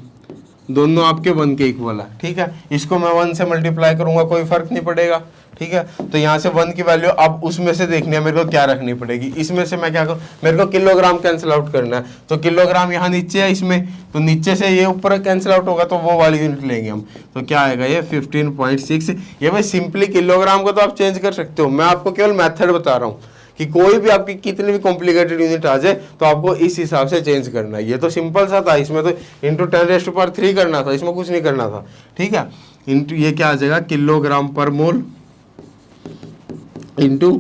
दोनों आपके 1 के इक्वल है, ठीक है। इसको मैं 1 से मल्टीप्लाई करूंगा, कोई फर्क नहीं पड़ेगा, ठीक है। तो यहाँ से 1 की वैल्यू अब उसमें से देखनी है मेरे को क्या रखनी पड़ेगी, इसमें से मैं क्या करूँ, मेरे को किलोग्राम कैंसिल आउट करना है, तो किलोग्राम यहाँ नीचे है इसमें, तो नीचे से ये ऊपर कैंसिल आउट होगा, तो वो वाली यूनिट लेंगे हम, तो क्या आएगा ये 15.6। ये भाई सिंपली किलोग्राम को तो आप चेंज कर सकते हो, मैं आपको केवल मैथड बता रहा हूँ कि कोई भी आपकी कितनी भी कॉम्प्लिकेटेड यूनिट आ जाए तो आपको इस हिसाब से चेंज करना है। ये तो सिंपल सा था, इसमें तो इंटू 10⁻³ करना था, इसमें कुछ नहीं करना था, ठीक है। इंटू ये क्या आ जाएगा, किलोग्राम पर mole into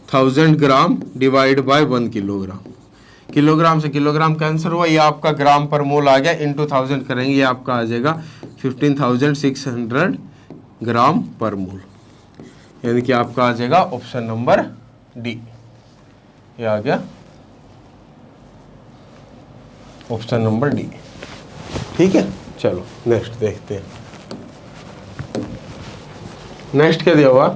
1000 gram divide by 1 kilogram, kilogram से किलोग्राम कैंसिल हुआ, ये आपका ग्राम पर मोल आ गया, इंटू 1000 करेंगे, ये आपका आ जाएगा 15,600 ग्राम पर मोल, यानी कि आपका आ जाएगा ऑप्शन नंबर डी, ये आ गया ऑप्शन नंबर डी, ठीक है। चलो नेक्स्ट देखते हैं, नेक्स्ट क्या दिया हुआ,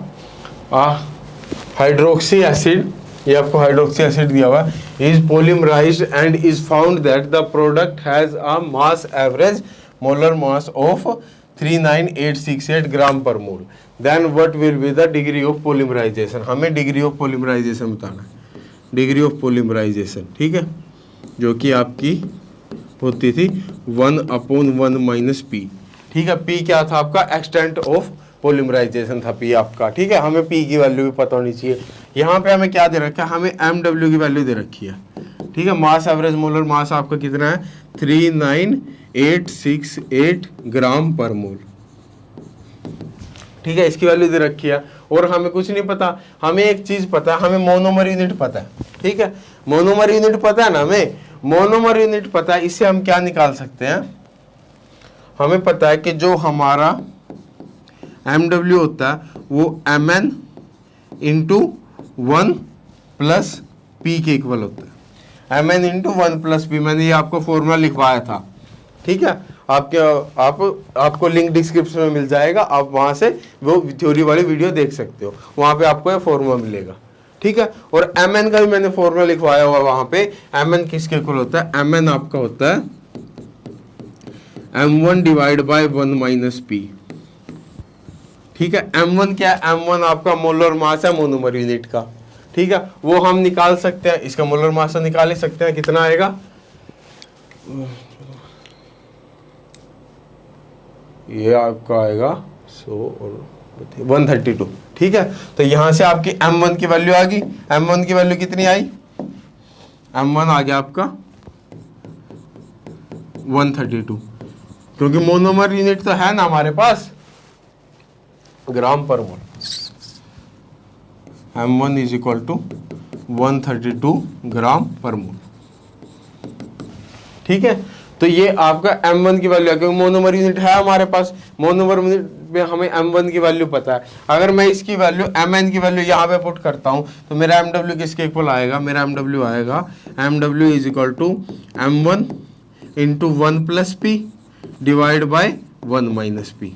हाइड्रोक्सी एसिड, ये आपको हाइड्रोक्सी एसिड दिया हुआ, is polymerised and is found that the product has a mass average molar mass of 39868 gram per mole, then what will be the degree of polymerisation. हमें डिग्री ऑफ पॉलीमराइजेशन बताना है, डिग्री ऑफ पॉलीमराइजेशन, ठीक है, जो कि आपकी होती थी 1/1 माइनस पी। ठीक है, पी क्या था आपका, एक्सटेंट ऑफ पॉलीमराइजेशन था पी आपका। ठीक है, हमें पी की वैल्यू भी पता होनी चाहिए। यहाँ पे हमें क्या दे रखा है, हमें MW की वैल्यू दे रखी है। ठीक है, मास एवरेज मोलर मास आपका कितना है 39868 ग्राम पर मोल। ठीक है, इसकी वैल्यू दे रखी है। और हमें कुछ नहीं पता, हमें एक चीज पता है, हमें मोनोमर यूनिट पता है। ठीक है, मोनोमर यूनिट पता है ना, हमें मोनोमर यूनिट पता है। इससे हम क्या निकाल सकते हैं, हमें पता है कि जो हमारा MW होता है वो Mn इंटू 1 प्लस पी के इक्वल होता है। Mn इंटू 1 प्लस पी, मैंने ये आपको फॉर्मूला लिखवाया था। ठीक है, आपको लिंक डिस्क्रिप्शन में मिल जाएगा, आप वहां से वो थ्योरी वाली वीडियो देख सकते हो, वहां पे आपको ये फॉर्मूला मिलेगा। ठीक है, और Mn का भी मैंने फॉर्मूला लिखवाया हुआ वहां पे। Mn किसके इक्वल होता है, Mn आपका होता है M1 divide by 1 minus P. ठीक है, M1 क्या है, M1 आपका मोलर मास है मोनोमर यूनिट का। ठीक है, वो हम निकाल सकते हैं, इसका मोलर मास तो निकाल ही सकते हैं, कितना आएगा, ये आपका आएगा 100 और 132। ठीक है, तो यहां से आपकी M1 की वैल्यू आ गई। M1 की वैल्यू कितनी आई, M1 आ गया आपका 132, क्योंकि मोनोमर यूनिट तो है ना हमारे पास, ग्राम per mole. M1 is equal to 132 gram per मोल। ठीक है, तो ये आपका M1 की वैल्यू है, क्योंकि मोनोमर यूनिट है हमारे पास। मोनोमर यूनिट में हमें M1 की वैल्यू पता है। अगर मैं इसकी वैल्यू Mn की वैल्यू यहाँ पे पुट करता हूँ तो मेरा MW किसके इक्वल आएगा, मेरा MW आएगा MW is equal to M1 into 1 plus P divide by 1 minus P.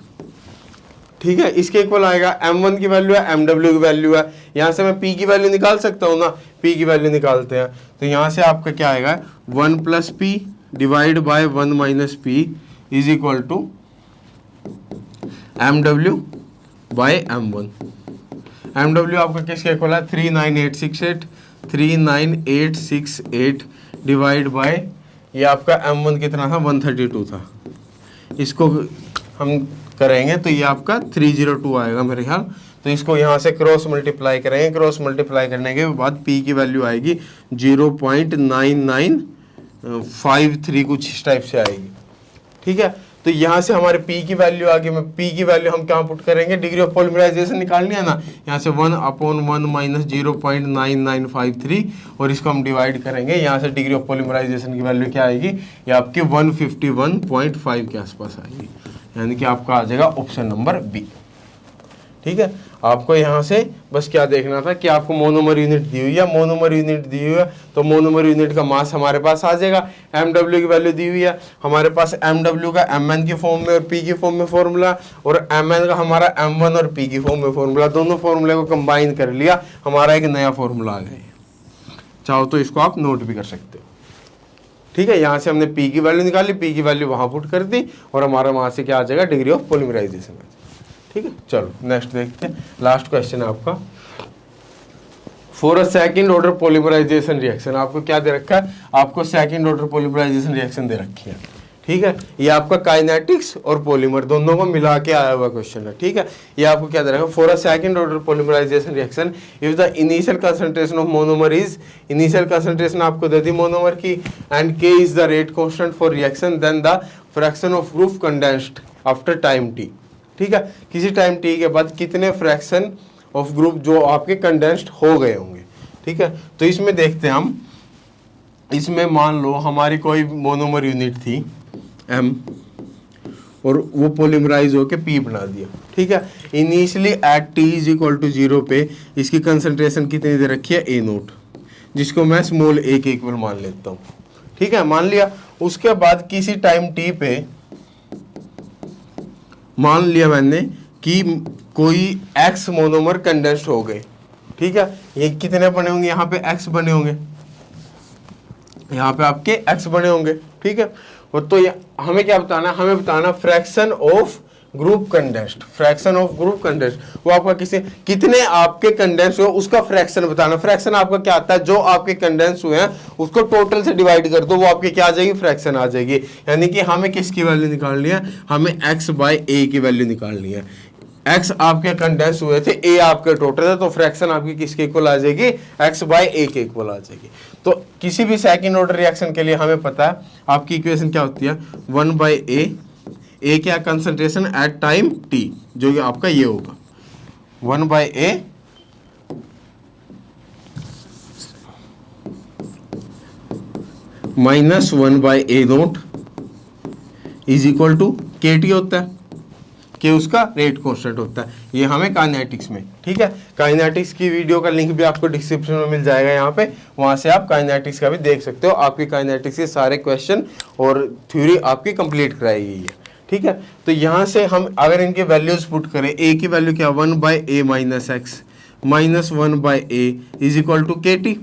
ठीक है, इसके इक्वल आएगा। M1 की वैल्यू है, MW की वैल्यू है, यहाँ से मैं P की वैल्यू निकाल सकता हूँ ना, P की वैल्यू निकालते हैं। तो यहाँ से आपका क्या आएगा 1 plus P divide by 1 minus P is equal to MW by M1। MW आपका किसके इक्वल है 39868 डिवाइड बाय, ये आपका M1 कितना था 132 था। इसको हम करेंगे तो ये आपका 302 आएगा मेरे ख्याल। तो इसको यहाँ से क्रॉस मल्टीप्लाई करेंगे, क्रॉस मल्टीप्लाई करने के बाद P की वैल्यू आएगी 0.9953 कुछ इस टाइप से आएगी। ठीक है, तो यहाँ से हमारे P की वैल्यू आ गई। मैं P की वैल्यू हम कहाँ पुट करेंगे, डिग्री ऑफ पॉलीमराइजेशन निकालनी है ना, यहाँ से 1/1 माइनस 0.9953 और इसको हम डिवाइड करेंगे। यहाँ से डिग्री ऑफ पॉलीमराइजेशन की वैल्यू क्या आएगी, ये आपकी 151.5 के आसपास आएगी, यानी कि आपका आ जाएगा ऑप्शन नंबर बी। ठीक है, आपको यहाँ से बस क्या देखना था कि आपको मोनोमर यूनिट दी हुई है, मोनोमर यूनिट दी हुई है तो मोनोमर यूनिट का मास हमारे पास आ जाएगा। MW की वैल्यू दी हुई है हमारे पास, MW का Mn की फॉर्म में और P की फॉर्म में फॉर्मूला, और Mn का हमारा M1 और P की फॉर्म में फॉर्मूला, दोनों फॉर्मूले को कंबाइन कर लिया, हमारा एक नया फॉर्मूला आ गया। चाहो तो इसको आप नोट भी कर सकते हो। ठीक है, यहाँ से हमने P की वैल्यू निकाली, P की वैल्यू वहाँ पुट कर दी और हमारा वहाँ से क्या आ जाएगा, डिग्री ऑफ पॉलीमराइजेशन। ठीक है, चलो नेक्स्ट देखते हैं। लास्ट क्वेश्चन है आपका, for a second order polymerization reaction. आपको क्या दे रखा है, आपको सेकंड ऑर्डर पॉलीमराइजेशन रिएक्शन दे रखी है। ठीक है, ये आपका काइनेटिक्स और पॉलीमर दोनों को मिला के आया हुआ क्वेश्चन है। ठीक है, ये आपको क्या दे रखा है, for a second order polymerization reaction if the initial concentration of monomer is, initial concentration आपको दे दी मोनोमर की, and K is the rate constant for reaction, then the fraction of group condensed after time t। ठीक है, किसी टाइम t के बाद कितने फ्रैक्शन ऑफ ग्रुप जो आपके कंडेंस्ड हो गए होंगे। ठीक है, तो इसमें देखते हैं हम, इसमें मान लो हमारी कोई मोनोमर यूनिट थी M और वो पॉलीमराइज होके P बना दिया। ठीक है, initially at t is equal to 0 पे इसकी कंसंट्रेशन कितनी दे रखी है A0, जिसको मैं स्मॉल a के इक्वल मान लेता हूँ। ठीक है, मान लिया। उसके बाद किसी टाइम t पे मान लिया मैंने कि कोई x मोनोमर कंडेंस्ड हो गए। ठीक है, ये कितने बने होंगे, यहाँ पे x बने होंगे, यहाँ पे आपके x बने होंगे। ठीक है, और तो हमें क्या बताना, हमें बताना fraction of group condensed, fraction of group condensed, वो आपका कितने आपके कंडेंस हुए उसका फ्रैक्शन बताना। फ्रैक्शन आपका क्या आता है, जो आपके कंडेंस हुए हैं उसको टोटल से डिवाइड कर दो, वो आपके क्या आ जाएगी, फ्रैक्शन आ जाएगी। यानी कि हमें किसकी वैल्यू निकालनी है, हमें x/a की वैल्यू निकालनी है। x आपके कंडेंस हुए थे, a आपके टोटल है, तो फ्रैक्शन आपकी किसके इक्वल आ जाएगी, x/a के इक्वल आ जाएगी। तो किसी भी सेकंड ऑर्डर रिएक्शन के लिए हमें पता है आपकी इक्वेशन क्या होती है, 1/a, a क्या कंसंट्रेशन एट टाइम t, जो कि आपका ये होगा 1/a minus 1/a naught is equal to KT होता है, कि उसका रेट कांस्टेंट होता है। ये हमें काइनेटिक्स में, ठीक है, काइनेटिक्स की वीडियो का लिंक भी आपको डिस्क्रिप्शन में मिल जाएगा यहाँ पे, वहाँ से आप काइनेटिक्स का भी देख सकते हो। आपकी काइनेटिक्स के सारे क्वेश्चन और थ्योरी आपकी कंप्लीट कराई गई है, ठीक है। तो यहाँ से हम अगर इनके वैल्यूज पुट करें, a की वैल्यू क्या, 1/a minus x minus 1/a is equal to KT,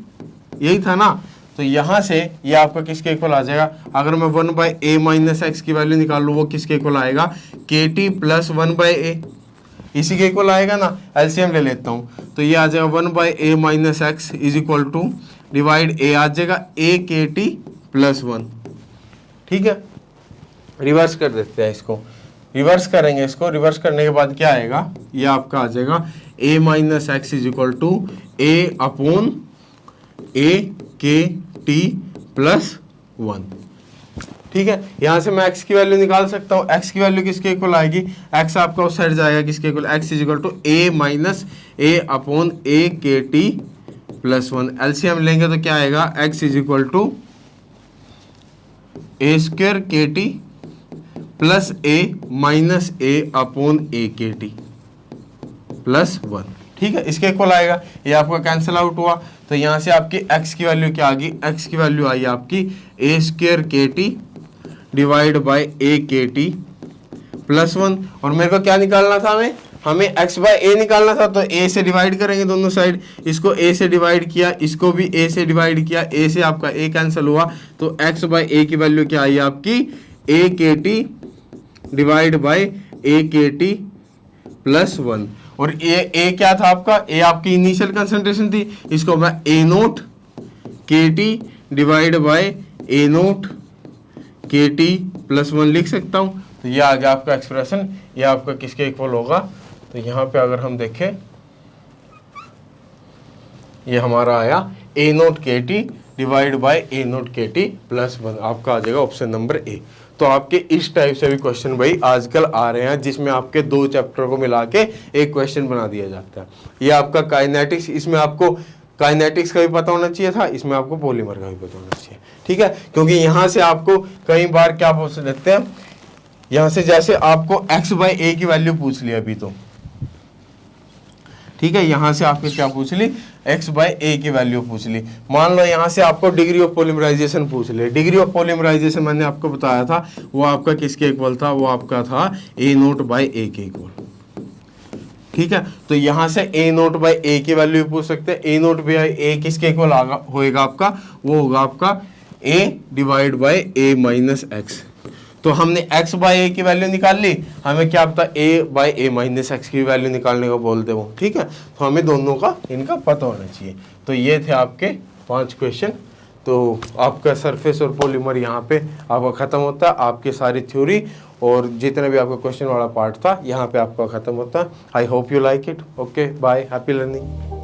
यही था ना। तो यहाँ से ये आपका किसके इक्वल आ जाएगा, अगर मैं 1/a माइनस एक्स की वैल्यू निकाल लूँ, वो किसके इक्वल आएगा, KT प्लस 1/a, इसी के इक्वल आएगा ना। एलसीएम ले लेता हूँ, तो ये आ जाएगा 1/a minus x is equal to divide a आ जाएगा a KT प्लस 1, ठीक है। रिवर्स कर देते हैं इसको, रिवर्स करेंगे इसको, रिवर्स करने के बाद क्या आएगा, ये आपका आ जाएगा a minus x is equal to a upon a KT plus 1, ठीक है। यहाँ से मैं x की वैल्यू निकाल सकता हूँ, x की वैल्यू किसके इक्वल आएगी, x आपका उस साइड जाएगा किसके equal, x is equal to a minus a upon a KT plus 1। LCM लेंगे तो क्या आएगा, x is equal to a square KT plus a minus a upon a KT plus 1, ठीक है, इसके इक्वल आएगा। ये आपका कैंसिल आउट हुआ, तो यहाँ से आपकी x की वैल्यू क्या आ गई, x की वैल्यू आई आपकी a square KT divide by a KT plus 1। और मेरे को क्या निकालना था, हमें x/a निकालना था, तो a से डिवाइड करेंगे दोनों साइड, इसको a से डिवाइड किया, इसको भी a से डिवाइड किया, a से आपका a कैंसिल हुआ, तो x/a की वैल्यू क्या आई आपकी, a KT divide by a KT plus 1। और a क्या था आपका, a आपकी इनिशियल कंसंट्रेशन थी, इसको मैं a note KT divide by a note KT plus 1 लिख सकता हूँ। तो ये आ गया आपका एक्सप्रेशन, ये आपका किसके इक्वल होगा, तो यहाँ पे अगर हम देखें ये हमारा आया a note KT divide by a note KT plus 1, आपका आ जाएगा ऑप्शन नंबर A। तो आपके इस टाइप से भी क्वेश्चन भाई आजकल आ रहे हैं, जिसमें आपके 2 चैप्टर को मिला के एक क्वेश्चन बना दिया जाता है। ये आपका काइनेटिक्स, इसमें आपको काइनेटिक्स का भी पता होना चाहिए था, इसमें आपको पॉलीमर का भी पता होना चाहिए, ठीक है। क्योंकि यहाँ से आपको कई बार क्या पूछ लेते हैं, यहाँ से जैसे आपको x/a की वैल्यू पूछ ली अभी, तो ठीक है, यहाँ से आपने क्या पूछ ली, x/a की वैल्यू पूछ ली। मान लो यहाँ से आपको डिग्री ऑफ पॉलीमराइजेशन पूछ ले, डिग्री ऑफ पॉलीमराइजेशन मैंने आपको बताया था, वो आपका किसके इक्वल था, वो आपका था a नोट बाई a के इक्वल, ठीक है। तो यहाँ से a नोट बाई a की वैल्यू भी पूछ सकते हैं, a नोट बाई a किसके इक्वल होएगा आपका, वो होगा आपका a divide by a minus x. तो हमने x/a की वैल्यू निकाल ली, हमें क्या पता a/a माइनस एक्स की वैल्यू निकालने को बोलते हो, ठीक है। तो हमें दोनों का इनका पता होना चाहिए। तो ये थे आपके 5 क्वेश्चन। तो आपका सरफेस और पॉलीमर यहाँ पे आपका ख़त्म होता है, आपकी सारी थ्योरी और जितना भी आपका क्वेश्चन वाला पार्ट था यहाँ पे आपका ख़त्म होता है। I hope you like it. Okay, bye, happy learning.